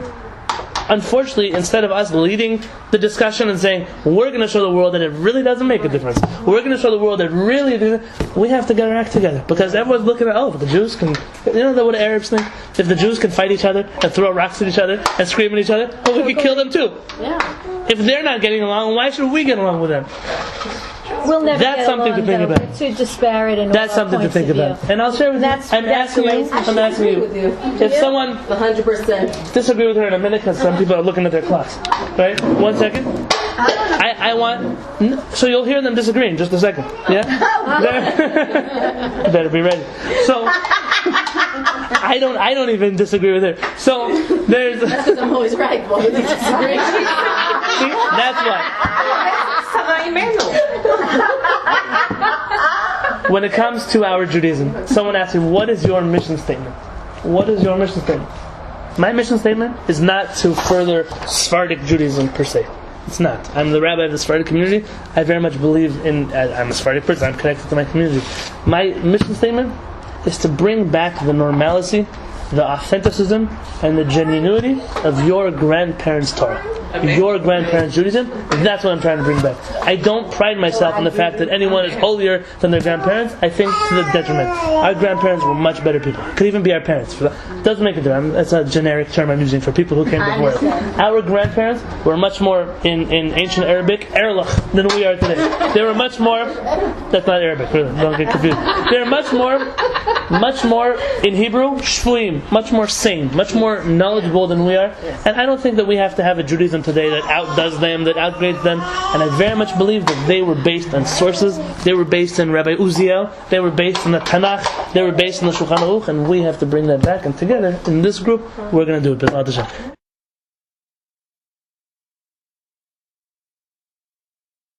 A: Unfortunately, instead of us leading the discussion and saying, we're going to show the world that it really doesn't make a difference, we're going to show the world that really we have to get our act together. Because everyone's looking at, if the Jews can, what Arabs think? If the Jews can fight each other and throw rocks at each other and scream at each other, well, we can kill them too.
I: Yeah.
A: If they're not getting along, why should we get along with them?
E: We'll never
A: That's
E: get
A: something
E: along,
A: to think
E: though.
A: about.
E: We're too disparate in all
A: That's
E: our
A: something to
E: points
A: think
E: of
A: about.
E: view.
A: And I'll share with you. I'm asking you.
I: With you.
A: If someone
I: 100%.
A: disagree with her in a minute, because some people are looking at their clocks. Right? 1 second. I want. So you'll hear them disagree in just a second. Yeah. Better be ready. So I don't even disagree with her. So there's.
I: That's because I'm always right. Why would you disagree?
A: See? That's why. When it comes to our Judaism, someone asks me, what is your mission statement? What is your mission statement? My mission statement is not to further Sephardic Judaism per se. It's not. I'm the rabbi of the Sephardic community. I very much believe in, I'm a Sephardic person, I'm connected to my community. My mission statement is to bring back the normalcy, the authenticism, and the genuinity of your grandparents' Torah. Your grandparents' Judaism. That's what I'm trying to bring back. I don't pride myself on the fact that anyone is holier than their grandparents. I think to the detriment. Our grandparents were much better people. Could even be our parents. Doesn't make a difference. That's a generic term I'm using for people who came before us. Our grandparents were much more in ancient Arabic erlach than we are today. They were much more. That's not Arabic. Really, don't get confused. They're much more in Hebrew shfuim, much more sane, much more knowledgeable than we are. And I don't think that we have to have a Judaism today that outdoes them, that outgrades them. And I very much believe that they were based on sources. They were based in Rabbi Uziel. They were based in the Tanakh. They were based in the Shulchan Aruch. And we have to bring that back. And together, in this group, we're going to do it.